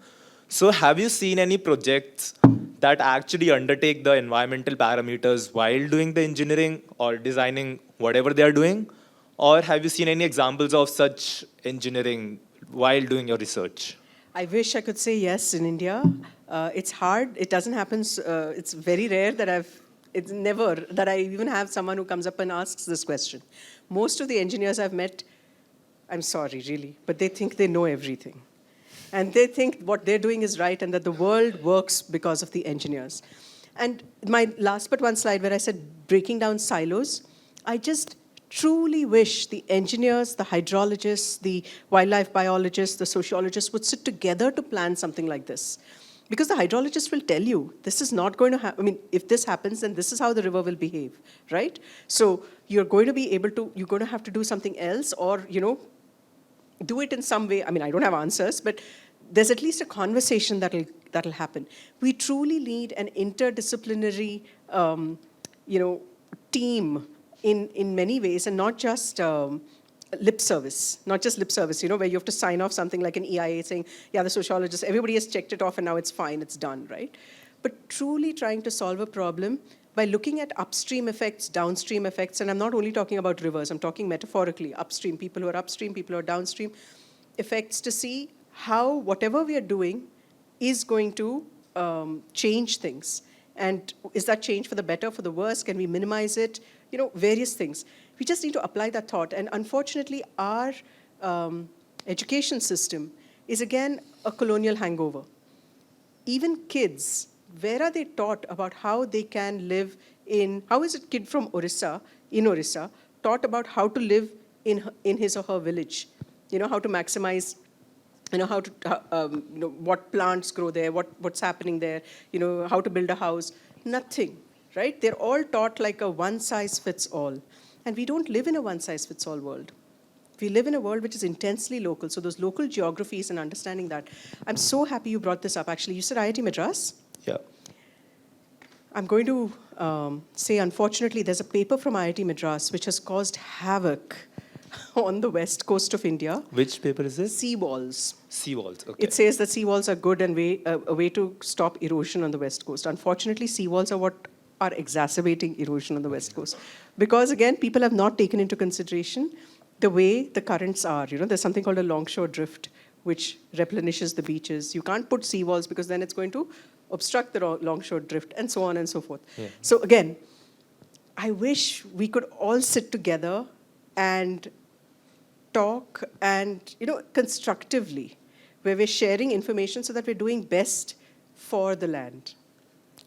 S7: So have you seen any projects that actually undertake the environmental parameters while doing the engineering or designing whatever they are doing? Or have you seen any examples of such engineering while doing your research?
S1: I wish I could say yes in India. It's hard. It doesn't happen. It's very rare that it's never that I even have someone who comes up and asks this question. Most of the engineers I've met, I'm sorry, really, but they think they know everything. And they think what they're doing is right and that the world works because of the engineers. And my last but one slide where I said breaking down silos, I just truly wish the engineers, the hydrologists, the wildlife biologists, the sociologists would sit together to plan something like this. Because the hydrologist will tell you, this is not going to happen. I mean, if this happens, then this is how the river will behave, right? So you're going to have to do something else or, do it in some way. I mean, I don't have answers, but there's at least a conversation that'll happen. We truly need an interdisciplinary, team in many ways, and not just lip service, where you have to sign off something like an EIA saying, yeah, the sociologist, everybody has checked it off and now it's fine, it's done, right? But truly trying to solve a problem by looking at upstream effects, downstream effects, and I'm not only talking about rivers, I'm talking metaphorically, upstream, people who are upstream, people who are downstream, effects to see how whatever we are doing is going to change things. And is that change for the better, for the worse? Can we minimize it? Various things. We just need to apply that thought. And unfortunately, our education system is again a colonial hangover. Even kids, where are they taught about how they can live how is a kid from Orissa, taught about how to live in his or her village? How to maximize, how to, what plants grow there, what's happening there, how to build a house. Nothing, right? They're all taught like a one-size-fits-all. And we don't live in a one-size-fits-all world. We live in a world which is intensely local. So those local geographies and understanding that. I'm so happy you brought this up, actually. You said IIT Madras?
S7: Yeah.
S1: I'm going to say, unfortunately, there's a paper from IIT Madras which has caused havoc on the west coast of India.
S7: Which paper is this?
S1: Seawalls.
S7: Seawalls. Okay.
S1: It says that seawalls are good and a way to stop erosion on the west coast. Unfortunately, seawalls are what are exacerbating erosion on the west coast. Because again, people have not taken into consideration the way the currents are. You know, there's something called a longshore drift, which replenishes the beaches. You can't put seawalls because then it's going to obstruct the longshore drift and so on and so forth.
S7: Yeah.
S1: So again, I wish we could all sit together and talk and, you know, constructively, where we're sharing information so that we're doing best for the land.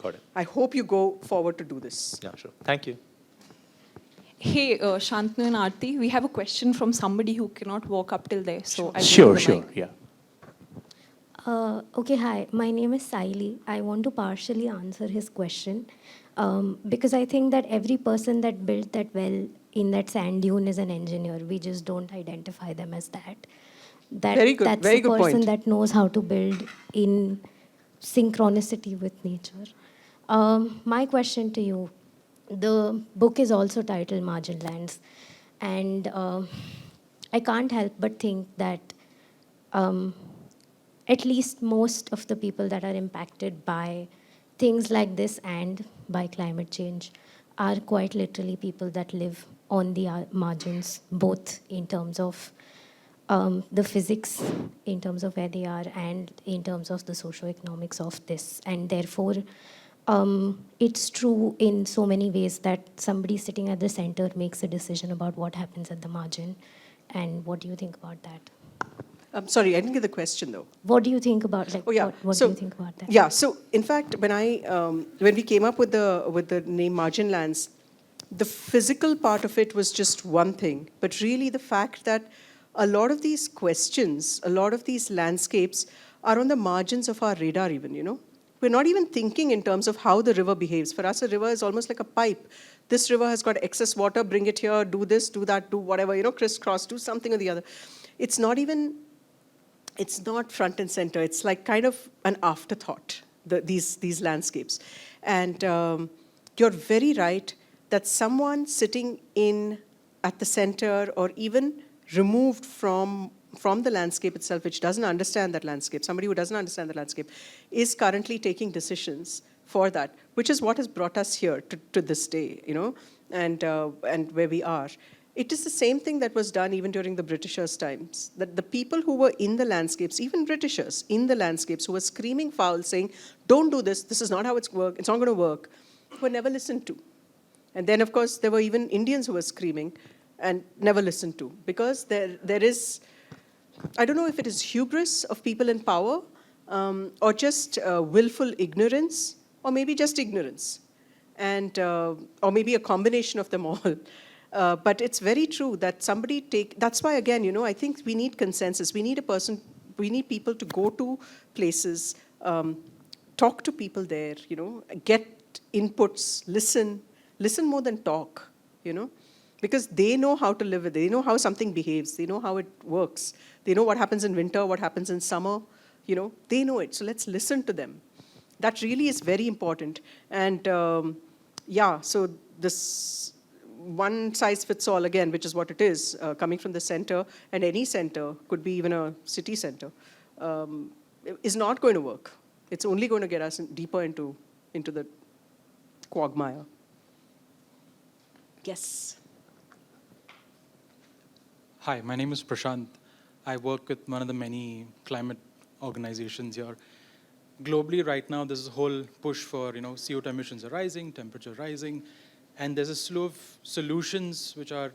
S7: Got it.
S1: I hope you go forward to do this.
S7: Yeah, sure. Thank you.
S8: Hey, Shantanu and Arati, we have a question from somebody who cannot walk up till there. So I'll
S3: Sure,
S8: give you the
S3: sure,
S8: mic.
S3: yeah.
S9: Okay, hi. My name is Saili. I want to partially answer his question because I think that every person that built that well in that sand dune is an engineer. We just don't identify them as that.
S1: Very good,
S9: That's
S1: very
S9: a
S1: good
S9: person
S1: point.
S9: that knows how to build in synchronicity with nature. My question to you, the book is also titled Marginlands, and I can't help but think that at least most of the people that are impacted by things like this and by climate change are quite literally people that live on the margins, both in terms of the physics, in terms of where they are, and in terms of the socioeconomics of this. And therefore, it's true in so many ways that somebody sitting at the center makes a decision about what happens at the margin. And what do you think about that?
S1: I'm sorry, I didn't get the question though.
S9: What do you think about, like,
S1: Oh yeah.
S9: what
S1: So,
S9: do you think about that?
S1: Yeah. So in fact, when we came up with the name Marginlands, the physical part of it was just one thing, but really the fact that a lot of these questions, a lot of these landscapes are on the margins of our radar even, you know. We're not even thinking in terms of how the river behaves. For us, a river is almost like a pipe. This river has got excess water, bring it here, do this, do that, do whatever, you know, crisscross, do something or the other. It's not front and center. It's like kind of an afterthought, these landscapes. And you're very right that someone sitting at the center or even removed from the landscape itself, which doesn't understand that landscape, somebody who doesn't understand the landscape, is currently taking decisions for that, which is what has brought us here to this day, you know, and where we are. It is the same thing that was done even during the Britishers' times, that the people who were in the landscapes, even Britishers in the landscapes, who were screaming foul, saying, don't do this, this is not how it's not going to work, were never listened to. And then, of course, there were even Indians who were screaming and never listened to, because there is, I don't know if it is hubris of people in power, or just willful ignorance, or maybe just ignorance, and or maybe a combination of them all. But it's very true that that's why, again, you know, I think we need consensus. We need people to go to places, talk to people there, you know, get inputs, listen more than talk, you know, because they know how to live with it. They know how something behaves. They know how it works. They know what happens in winter, what happens in summer, you know, they know it. So let's listen to them. That really is very important. And yeah, so this one size fits all, again, which is what it is, coming from the center, and any center, could be even a city center, is not going to work. It's only going to get us deeper into the quagmire. Yes.
S10: Hi, my name is Prashant. I work with one of the many climate organizations here. Globally, right now, there's a whole push for, you know, CO2 emissions are rising, temperature rising, and there's a slew of solutions which are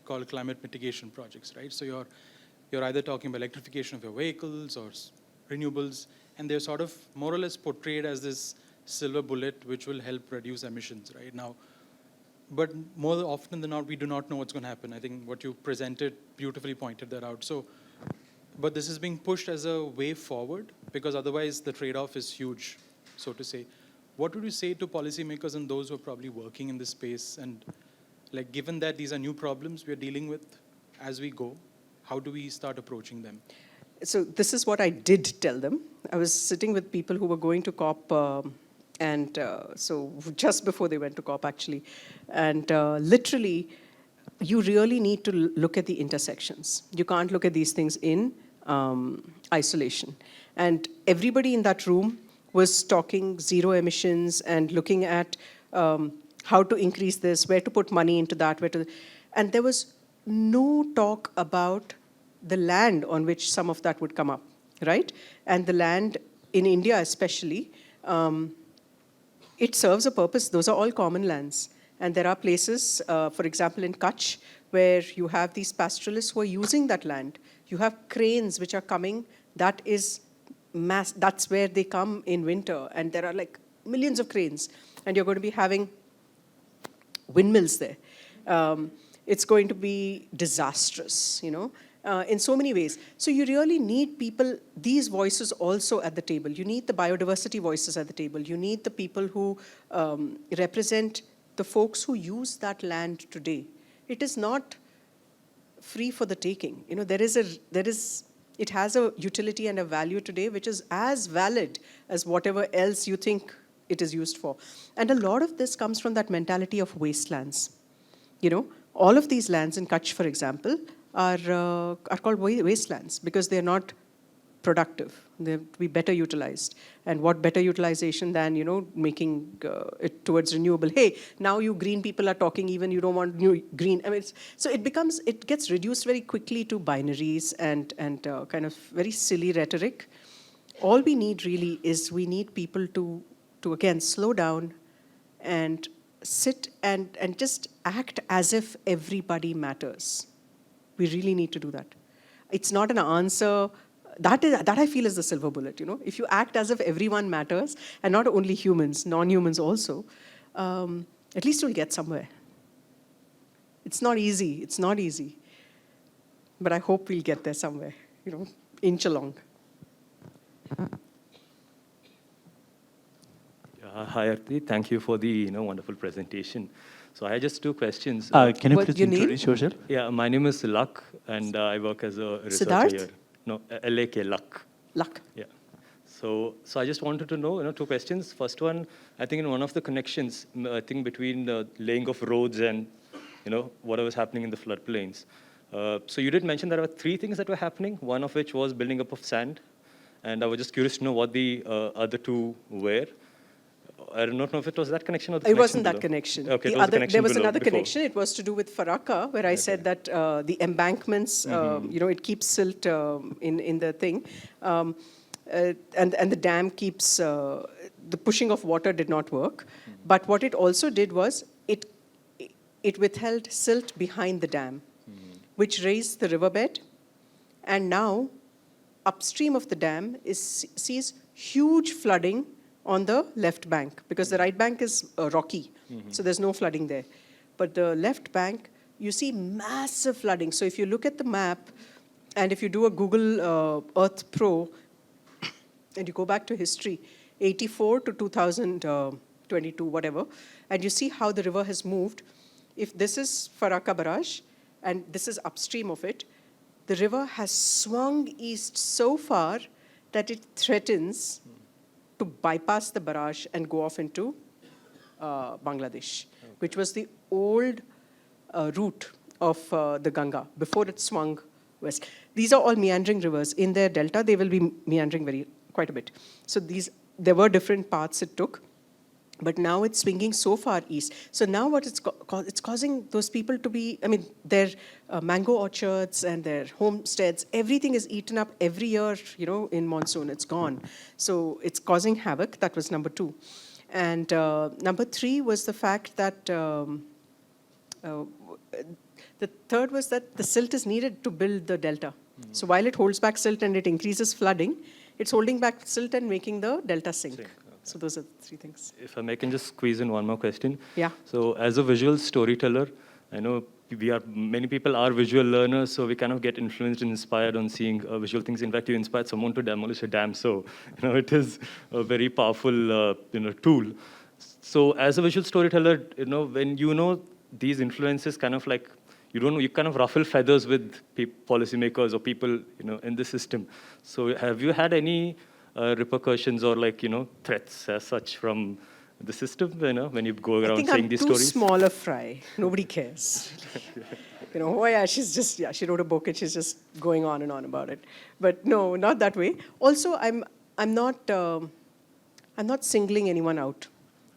S10: called climate mitigation projects, right? So you're either talking about electrification of your vehicles or renewables, and they're sort of more or less portrayed as this silver bullet which will help reduce emissions right now. But more often than not, we do not know what's going to happen. I think what you presented beautifully pointed that out. So, but this is being pushed as a way forward, because otherwise the trade-off is huge, so to say. What would you say to policymakers and those who are probably working in this space? And like, given that these are new problems we're dealing with as we go, how do we start approaching them?
S1: So this is what I did tell them. I was sitting with people who were going to COP, and so just before they went to COP, actually. And literally, you really need to look at the intersections. You can't look at these things in isolation. And everybody in that room was talking zero emissions and looking at how to increase this, where to put money into that, and there was no talk about the land on which some of that would come up, right? And the land in India especially, it serves a purpose. Those are all common lands. And there are places, for example, in Kutch, where you have these pastoralists who are using that land. You have cranes which are coming. That is that's where they come in winter. And there are like millions of cranes. And you're going to be having windmills there. It's going to be disastrous, in so many ways. So you really need people, these voices also at the table. You need the biodiversity voices at the table. You need the people who represent the folks who use that land today. It is not free for the taking. It has a utility and a value today which is as valid as whatever else you think it is used for. And a lot of this comes from that mentality of wastelands. All of these lands in Kutch, for example, are called wastelands because they're not productive. They have to be better utilized. And what better utilization than, making it towards renewable. Hey, now you green people are talking, even you don't want new green. So it gets reduced very quickly to binaries and kind of very silly rhetoric. All we need really is we need people to again, slow down and sit and just act as if everybody matters. We really need to do that. It's not an answer. That I feel is the silver bullet, If you act as if everyone matters, and not only humans, non-humans also, at least you'll get somewhere. It's not easy. But I hope we'll get there somewhere, inch along.
S11: Hi, Arati. Thank you for the wonderful presentation. So I have just two questions.
S3: Can you
S1: What
S3: please
S1: your name?
S3: introduce yourself?
S11: Yeah, my name is Luck, and I work as a researcher
S1: Siddharth?
S11: here. No, L-A-K, Luck.
S1: Luck.
S11: Yeah. So I just wanted to know, two questions. First one, I think in one of the connections, I think between the laying of roads and, whatever was happening in the floodplains. So you did mention there were three things that were happening, one of which was building up of sand. And I was just curious to know what the other two were. I do not know if it was that connection or the
S1: It
S11: connection
S1: wasn't that
S11: below.
S1: connection.
S11: Okay, it was the connection
S1: there was
S11: below,
S1: another
S11: before.
S1: connection. It was to do with Faraka, where I said that the embankments, it keeps silt in the thing. And the dam keeps, the pushing of water did not work. But what it also did was, it withheld silt behind the dam, which raised the riverbed. And now, upstream of the dam sees huge flooding on the left bank, because the right bank is rocky, so there's no flooding there. But the left bank, you see massive flooding. So if you look at the map, and if you do a Google Earth Pro, and you go back to history, 84 to 2022, whatever, and you see how the river has moved. If this is Faraka Barrage, and this is upstream of it, the river has swung east so far that it threatens to bypass the barrage and go off into Bangladesh, which was the old route of the Ganga before it swung west. These are all meandering rivers. In their delta, they will be meandering quite a bit. So there were different paths it took, but now it's swinging so far east. So now what it's causing those people to be, their mango orchards and their homesteads, everything is eaten up every year, in monsoon. It's gone. So it's causing havoc. That was number two. And number three was the fact that the third was that the silt is needed to build the delta. So while it holds back silt and it increases flooding, it's holding back silt and making the delta sink. So those are the three things.
S11: If I can just squeeze in one more question.
S1: Yeah.
S11: So as a visual storyteller, I know many people are visual learners, so we kind of get influenced and inspired on seeing visual things. In fact, you inspired someone to demolish a dam. So, it is a very powerful, tool. So as a visual storyteller, when these influences kind of like, you kind of ruffle feathers with policymakers or people, in the system. So have you had any repercussions or threats as such from the system, when you go
S1: I
S11: around
S1: think
S11: saying
S1: I'm
S11: these
S1: too
S11: stories?
S1: small a fry. Nobody cares. Oh yeah, she wrote a book and she's just going on and on about it. But no, not that way. Also, I'm not singling anyone out.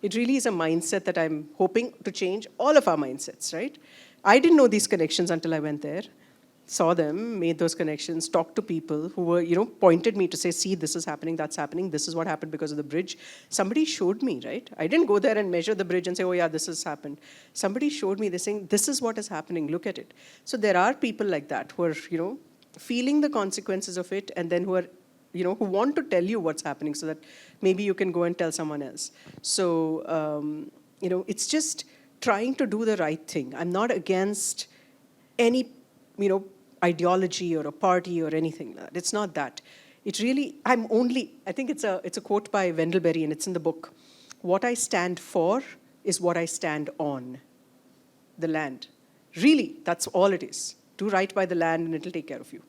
S1: It really is a mindset that I'm hoping to change all of our mindsets, right? I didn't know these connections until I went there, saw them, made those connections, talked to people who were, pointed me to say, see, this is happening, that's happening, this is what happened because of the bridge. Somebody showed me, right? I didn't go there and measure the bridge and say, oh yeah, this has happened. Somebody showed me, they're saying, this is what is happening, look at it. So there are people like that who are, feeling the consequences of it and then who are, who want to tell you what's happening so that maybe you can go and tell someone else. So, it's just trying to do the right thing. I'm not against any, ideology or a party or anything like that. It's not that. It really, I think it's a quote by Wendell Berry and it's in the book. What I stand for is what I stand on, the land. Really, that's all it is. Do right by the land and it'll take care of you.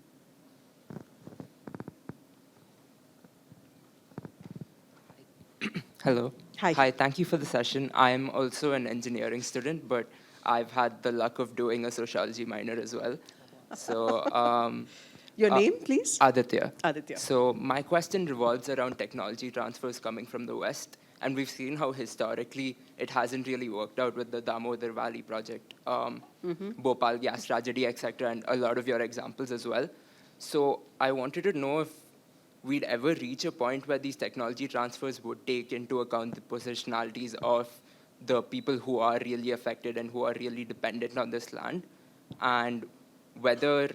S12: Hello.
S1: Hi.
S12: Hi, thank you for the session. I'm also an engineering student, but I've had the luck of doing a sociology minor as well. So,
S1: Your name, please?
S12: Aditya.
S1: Aditya.
S12: So my question revolves around technology transfers coming from the West. And we've seen how historically it hasn't really worked out with the Damodar Valley project, Bhopal gas tragedy, etc., and a lot of your examples as well. So I wanted to know if we'd ever reach a point where these technology transfers would take into account the positionalities of the people who are really affected and who are really dependent on this land, and whether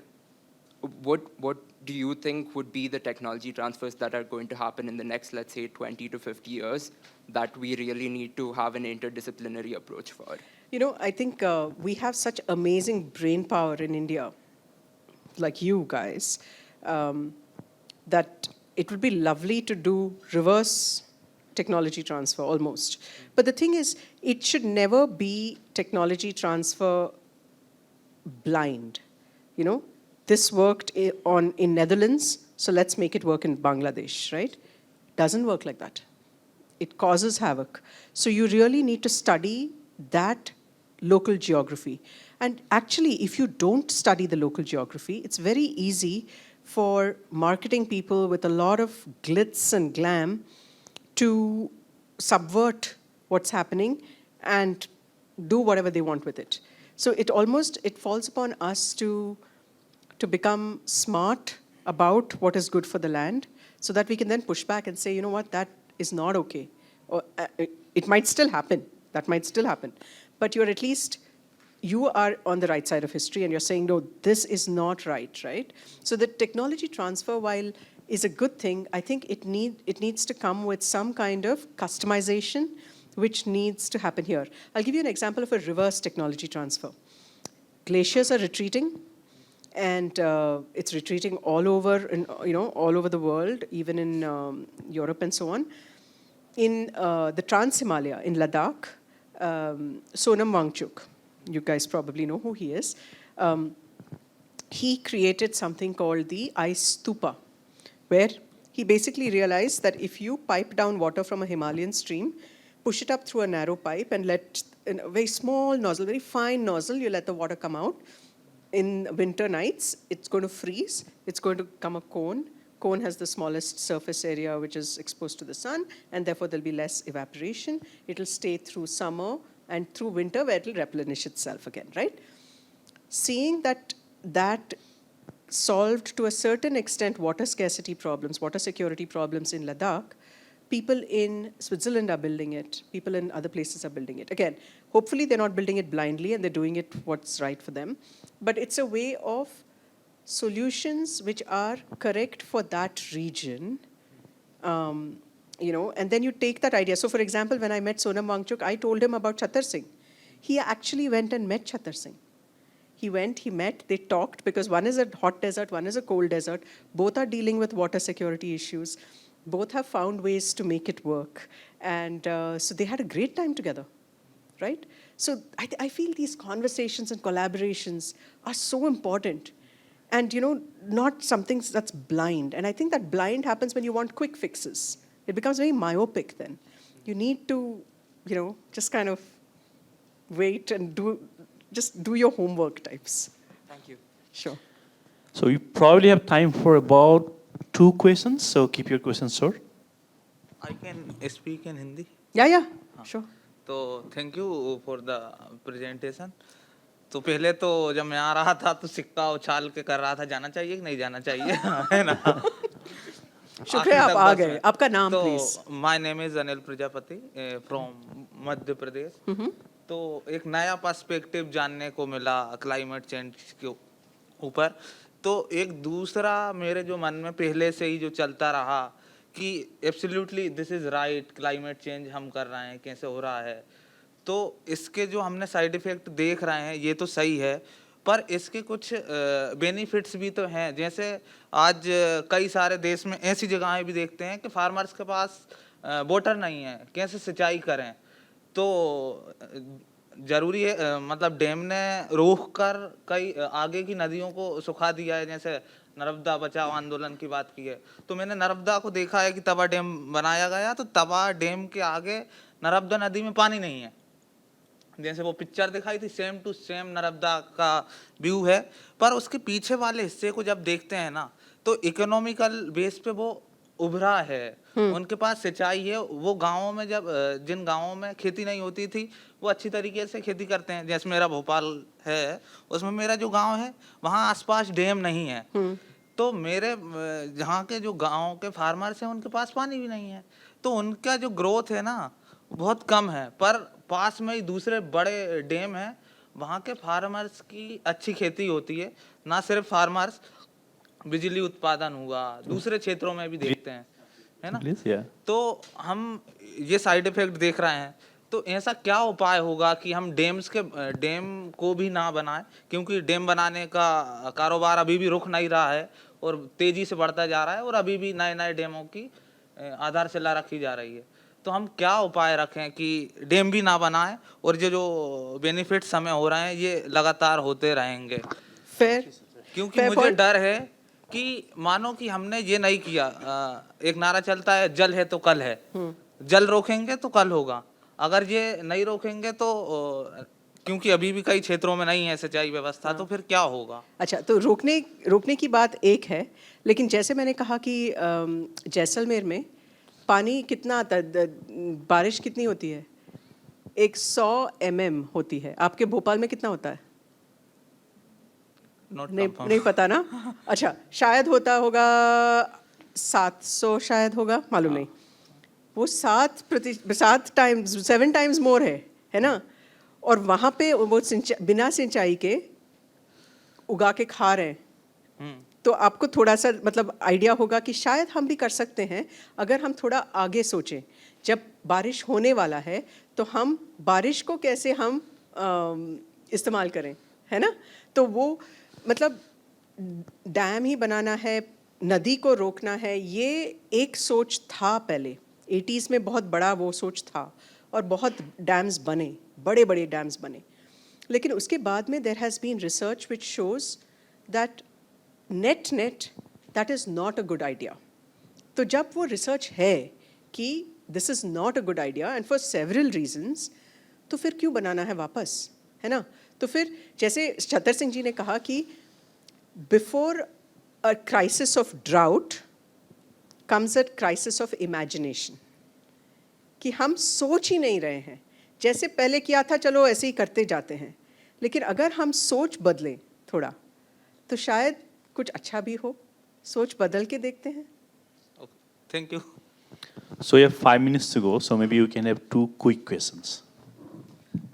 S12: what do you think would be the technology transfers that are going to happen in the next, let's say, 20 to 50 years that we really need to have an interdisciplinary approach for?
S1: I think we have such amazing brain power in India, like you guys, that it would be lovely to do reverse technology transfer almost. But the thing is, it should never be technology transfer blind. This worked in Netherlands, so let's make it work in Bangladesh, right? Doesn't work like that. It causes havoc. So you really need to study that local geography. And actually, if you don't study the local geography, it's very easy for marketing people with a lot of glitz and glam to subvert what's happening and do whatever they want with it. So it falls upon us to become smart about what is good for the land so that we can then push back and say, you know what, that is not okay. Or, it might still happen. That might still happen. But you are on the right side of history and you're saying, no, this is not right, right? So the technology transfer, while is a good thing, I think it needs to come with some kind of customization which needs to happen here. I'll give you an example of a reverse technology transfer. Glaciers are retreating, and it's retreating all over, all over the world, even in Europe and so on. In the Trans-Himalaya, in Ladakh, Sonam Wangchuk, you guys probably know who he is, he created something called the ice stupa, where he basically realized that if you pipe down water from a Himalayan stream, push it up through a narrow pipe and let, in a very small nozzle, very fine nozzle, you let the water come out. In winter nights, it's going to freeze. It's going to become a cone. Cone has the smallest surface area which is exposed to the sun, and therefore there'll be less evaporation. It'll stay through summer and through winter where it'll replenish itself again, right? Seeing that solved to a certain extent water scarcity problems, water security problems in Ladakh, people in Switzerland are building it. People in other places are building it. Again, hopefully they're not building it blindly and they're doing it what's right for them. But it's a way of solutions which are correct for that region, and then you take that idea. So for example, when I met Sonam Wangchuk, I told him about Chattar Singh. He actually went and met Chattar Singh. He met, they talked, because one is a hot desert, one is a cold desert. Both are dealing with water security issues. Both have found ways to make it work. And so they had a great time together, right? So I feel these conversations and collaborations are so important. And, not something that's blind. And I think that blind happens when you want quick fixes. It becomes very myopic then. You need to just kind of wait and just do your homework types.
S12: Thank you.
S1: Sure.
S3: So you probably have time for about 2 questions, so keep your questions short.
S13: I can speak in Hindi.
S1: Yeah, sure.
S13: तो thank you for the presentation. तो पहले तो जब मैं आ रहा था तो सिक्का उछाल के कर रहा था, जाना चाहिए कि नहीं जाना चाहिए, है ना.
S1: शुक्रिया आप आ गए. आपका नाम
S13: तो
S1: please.
S13: My name is Anil Prajapati from Madhya Pradesh. तो एक नया पर्सपेक्टिव जानने को मिला क्लाइमेट चेंज के ऊपर. तो एक दूसरा मेरे जो मन में पहले से ही जो चलता रहा कि absolutely this is right, climate change हम कर रहे हैं, कैसे हो रहा है. तो इसके जो हमने साइड इफेक्ट देख रहे हैं ये तो सही है, पर इसके कुछ बेनिफिट्स भी तो हैं. जैसे आज कई सारे देश में ऐसी जगहें भी देखते हैं कि फार्मर्स के पास वाटर नहीं है, कैसे सिंचाई करें. तो जरूरी है मतलब डैम ने रोक कर कई आगे की नदियों को सुखा दिया है. जैसे नर्मदा बचाओ आंदोलन की बात की है, तो मैंने नर्मदा को देखा है कि तवा डैम बनाया गया, तो तवा डैम के आगे नर्मदा नदी में पानी नहीं है. जैसे वो पिक्चर दिखाई थी सेम टू सेम नर्मदा का व्यू है, पर उसके पीछे वाले हिस्से को जब देखते हैं ना तो इकोनॉमिकल बेस पे वो उभरा है. उनके पास सिंचाई है. वो गाँवों में जब जिन गाँवों में खेती नहीं होती थी वो अच्छी तरीके से खेती करते हैं. जैसे मेरा भोपाल है, उसमें मेरा जो गांव है वहाँ आसपास डैम नहीं है. तो मेरे जहाँ के जो गांव के फार्मर्स हैं उनके पास पानी भी नहीं है, तो उनका जो ग्रोथ है ना बहुत कम है. पर पास में ही दूसरे बड़े डैम हैं, वहाँ के फार्मर्स की अच्छी खेती होती है. ना सिर्फ फार्मर्स, बिजली उत्पादन हुआ, दूसरे क्षेत्रों में भी देखते हैं, है ना. तो हम ये साइड इफेक्ट देख रहे हैं. तो ऐसा क्या उपाय होगा कि हम डैम को भी ना बनाएं, क्योंकि डैम बनाने का कारोबार अभी भी रुक नहीं रहा है और तेजी से बढ़ता जा रहा है, और अभी भी नए नए डैमों की आधारशिला रखी जा रही है. तो हम क्या उपाय रखें कि डैम भी ना बनाएं और जो बेनिफिट्स हमें हो रहे हैं ये लगातार होते रहेंगे. क्योंकि मुझे डर है कि मानो कि हमने ये नहीं किया. एक नारा चलता है जल है तो कल है. जल रोकेंगे तो कल होगा, अगर ये नहीं रोकेंगे तो क्योंकि अभी भी कई क्षेत्रों में नहीं है सिंचाई व्यवस्था, तो फिर क्या होगा.
S1: अच्छा, तो रोकने की बात एक है, लेकिन जैसे मैंने कहा कि जैसलमेर में पानी कितना आता है, बारिश कितनी होती है, 100 mm होती है. आपके भोपाल में कितना होता है? नहीं पता ना. अच्छा, शायद होता होगा 700, शायद होगा, मालूम नहीं. वो 7 टाइम्स मोर है ना. और वहाँ पे वो बिना सिंचाई के उगा के खा रहे हैं. तो आपको थोड़ा सा मतलब आइडिया होगा कि शायद हम भी कर सकते हैं अगर हम थोड़ा आगे सोचें. जब बारिश होने वाला है तो हम बारिश को कैसे हम इस्तेमाल करें, है ना. तो वो मतलब डैम ही बनाना है, नदी को रोकना है, ये एक सोच था पहले 80s में. बहुत बड़ा वो सोच था और बहुत डैम्स बने, बड़े बड़े डैम्स बने. लेकिन उसके बाद में there has been research which shows that net that is not a good idea. तो जब वो रिसर्च है कि this is not a good idea and for several reasons, तो फिर क्यों बनाना है वापस, है ना. तो फिर जैसे छतर सिंह जी ने कहा कि before a crisis of drought comes a crisis of imagination. कि हम सोच ही नहीं रहे हैं, जैसे पहले किया था चलो ऐसे ही करते जाते हैं. लेकिन अगर हम सोच बदलें थोड़ा तो शायद कुछ अच्छा भी हो. सोच बदल के देखते हैं.
S13: Thank you.
S3: So you have 5 minutes to go, so maybe you can have 2 quick questions.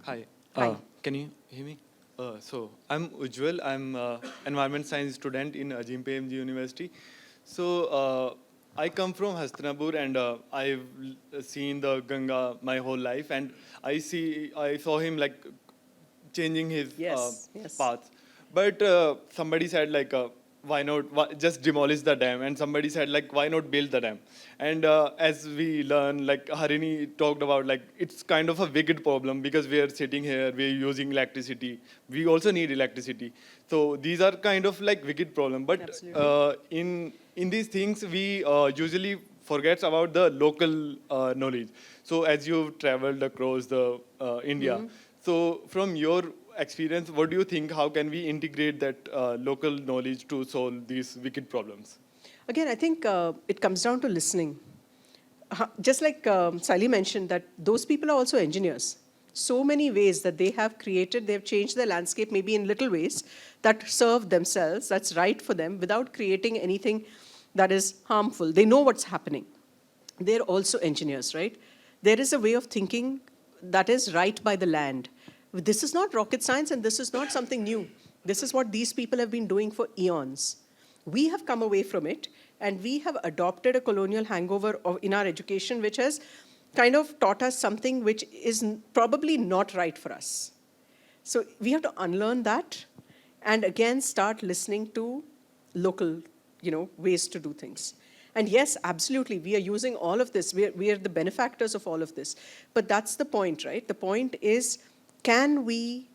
S14: Hi.
S1: Hi.
S14: Can you hear me? So I'm Ujjwal. I'm environment science student in Azim Premji University. So I come from Hastinapur and I've seen the Ganga my whole life, and I saw him like changing his
S1: Yes.
S14: path. But somebody said like, why not just demolish the dam? And somebody said like, why not build the dam? And as we learn, like Harini talked about, like it's kind of a wicked problem because we are sitting here, we are using electricity. We also need electricity. So these are kind of like wicked problem. But in these things, we usually forgets about the local knowledge. So as you've traveled across the India, so from your experience, what do you think? How can we integrate that local knowledge to solve these wicked problems?
S1: Again, I think it comes down to listening. Just like Sally mentioned, that those people are also engineers. So many ways that they have created, they've changed the landscape maybe in little ways that serve themselves, that's right for them, without creating anything that is harmful. They know what's happening. They're also engineers, right? There is a way of thinking that is right by the land. This is not rocket science and this is not something new. This is what these people have been doing for eons. We have come away from it and we have adopted a colonial hangover in our education which has kind of taught us something which is probably not right for us. So we have to unlearn that and again start listening to local, ways to do things. And yes, absolutely, we are using all of this. We are the benefactors of all of this. But that's the point, right? The point is, can we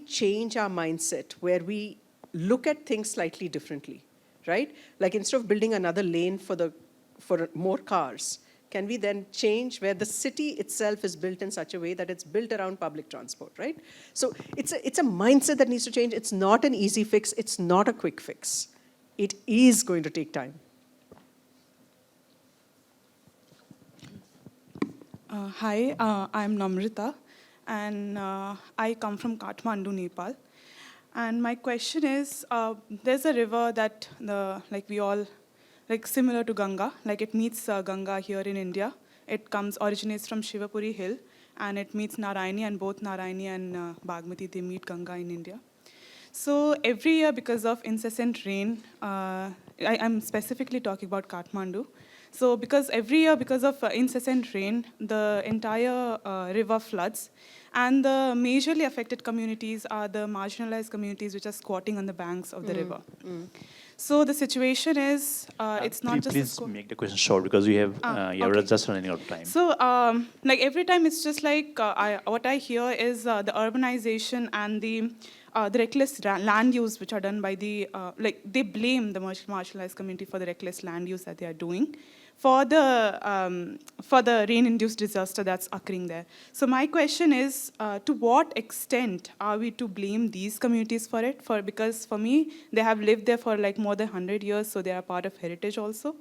S1: change our mindset where we look at things slightly differently, right? Like instead of building another lane for more cars, can we then change where the city itself is built in such a way that it's built around public transport, right? So it's a mindset that needs to change. It's not an easy fix. It's not a quick fix. It is going to take time.
S15: Hi, I'm Namrita, and I come from Kathmandu, Nepal. And my question is, there's a river that we all, similar to Ganga, it meets Ganga here in India. It originates from Shivapuri Hill, and it meets Narayani, and both Narayani and Bagmati, they meet Ganga in India. So every year, because of incessant rain, I'm specifically talking about Kathmandu. So every year, because of incessant rain, the entire river floods. And the majorly affected communities are the marginalized communities which are squatting on the banks of the river. So the situation is, it's not just...
S3: Please make the question short because we have
S15: okay.
S3: just running out of time.
S15: So every time it's just what I hear is the urbanization and the reckless land use which are done by the, they blame the marginalized community for the reckless land use that they are doing for the rain-induced disaster that's occurring there. So my question is, to what extent are we to blame these communities for it? Because for me, they have lived there for more than 100 years, so they are part of heritage also.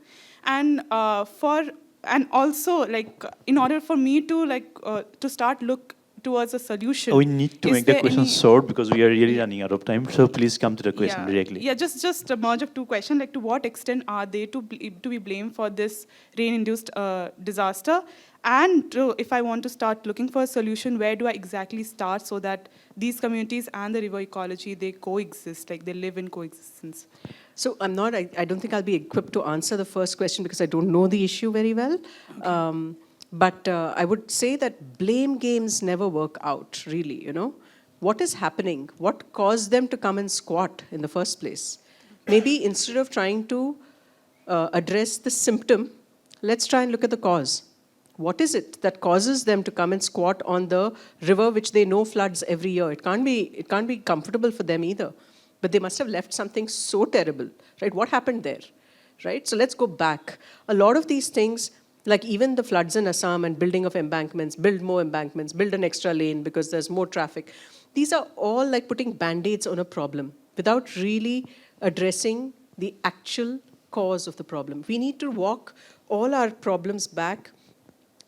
S15: And also, in order for me to start look towards a solution.
S3: We need to make the question short because we are really running out of time. So please come to the question directly.
S15: Yeah, just a merge of two questions. To what extent are they to be blamed for this rain-induced disaster? And if I want to start looking for a solution, where do I exactly start so that these communities and the river ecology, they coexist, they live in coexistence?
S1: So I don't think I'll be equipped to answer the first question because I don't know the issue very well. Okay. But I would say that blame games never work out, really, What is happening? What caused them to come and squat in the first place? Maybe instead of trying to address the symptom, let's try and look at the cause. What is it that causes them to come and squat on the river which they know floods every year? It can't be comfortable for them either. But they must have left something so terrible, right? What happened there, right? So let's go back. A lot of these things, like even the floods in Assam and building of embankments, build more embankments, build an extra lane because there's more traffic. These are all like putting band-aids on a problem without really addressing the actual cause of the problem. We need to walk all our problems back.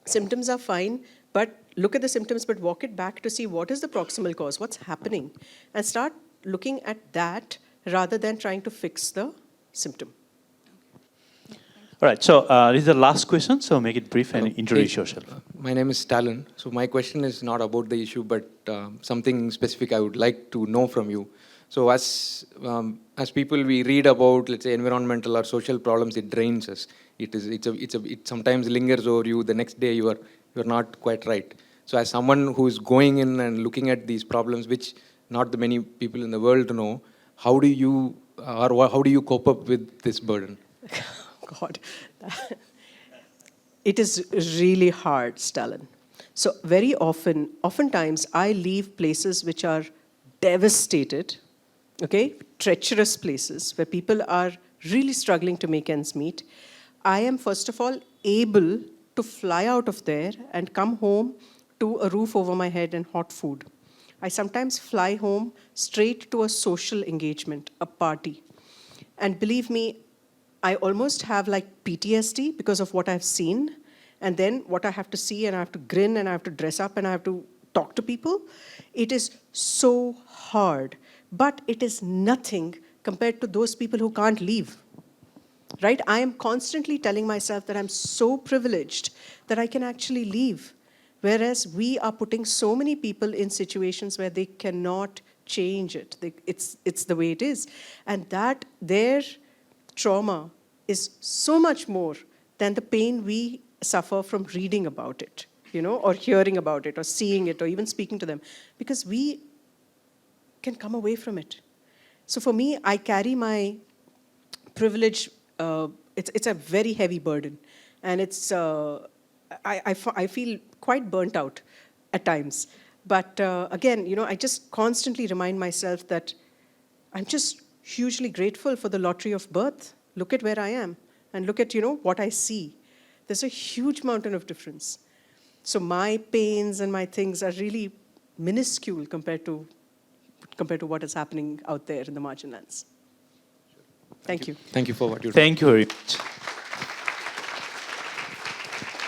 S1: Symptoms are fine, but look at the symptoms, but walk it back to see what is the proximal cause, what's happening, and start looking at that rather than trying to fix the symptom.
S3: All right, so this is the last question, so make it brief and introduce yourself.
S12: My name is Talon. So my question is not about the issue, but something specific I would like to know from you. So as people, we read about, let's say, environmental or social problems, it drains us. It sometimes lingers over you. The next day, you're not quite right. So as someone who is going in and looking at these problems, which not the many people in the world know, how do you cope up with this burden?
S1: God, it is really hard, Stalin. So very oftentimes I leave places which are devastated, okay, treacherous places where people are really struggling to make ends meet. I am, first of all, able to fly out of there and come home to a roof over my head and hot food. I sometimes fly home straight to a social engagement, a party. And believe me, I almost have like PTSD because of what I've seen. And then what I have to see, and I have to grin, and I have to dress up, and I have to talk to people. It is so hard, but it is nothing compared to those people who can't leave. Right? I am constantly telling myself that I'm so privileged that I can actually leave. Whereas we are putting so many people in situations where they cannot change it. It's the way it is. And that their trauma is so much more than the pain we suffer from reading about it, or hearing about it, or seeing it, or even speaking to them. Because we can come away from it. So for me, I carry my privilege. It's a very heavy burden, and I feel quite burnt out at times. But again, I just constantly remind myself that I'm just hugely grateful for the lottery of birth. Look at where I am, and look at what I see. There's a huge mountain of difference. So my pains and my things are really minuscule compared to what is happening out there in the marginlands. Thank you.
S16: Thank you for what you do.
S3: Thank you very much.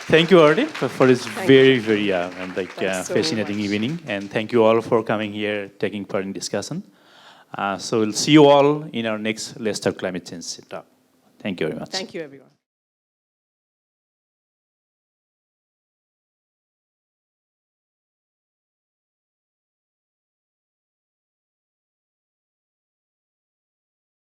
S3: Thank you, Arati, for this very fascinating evening. And thank you all for coming here, taking part in discussion. So we'll see you all in our next Let's Talk Climate Change talk. Thank you very much.
S1: Thank you, everyone.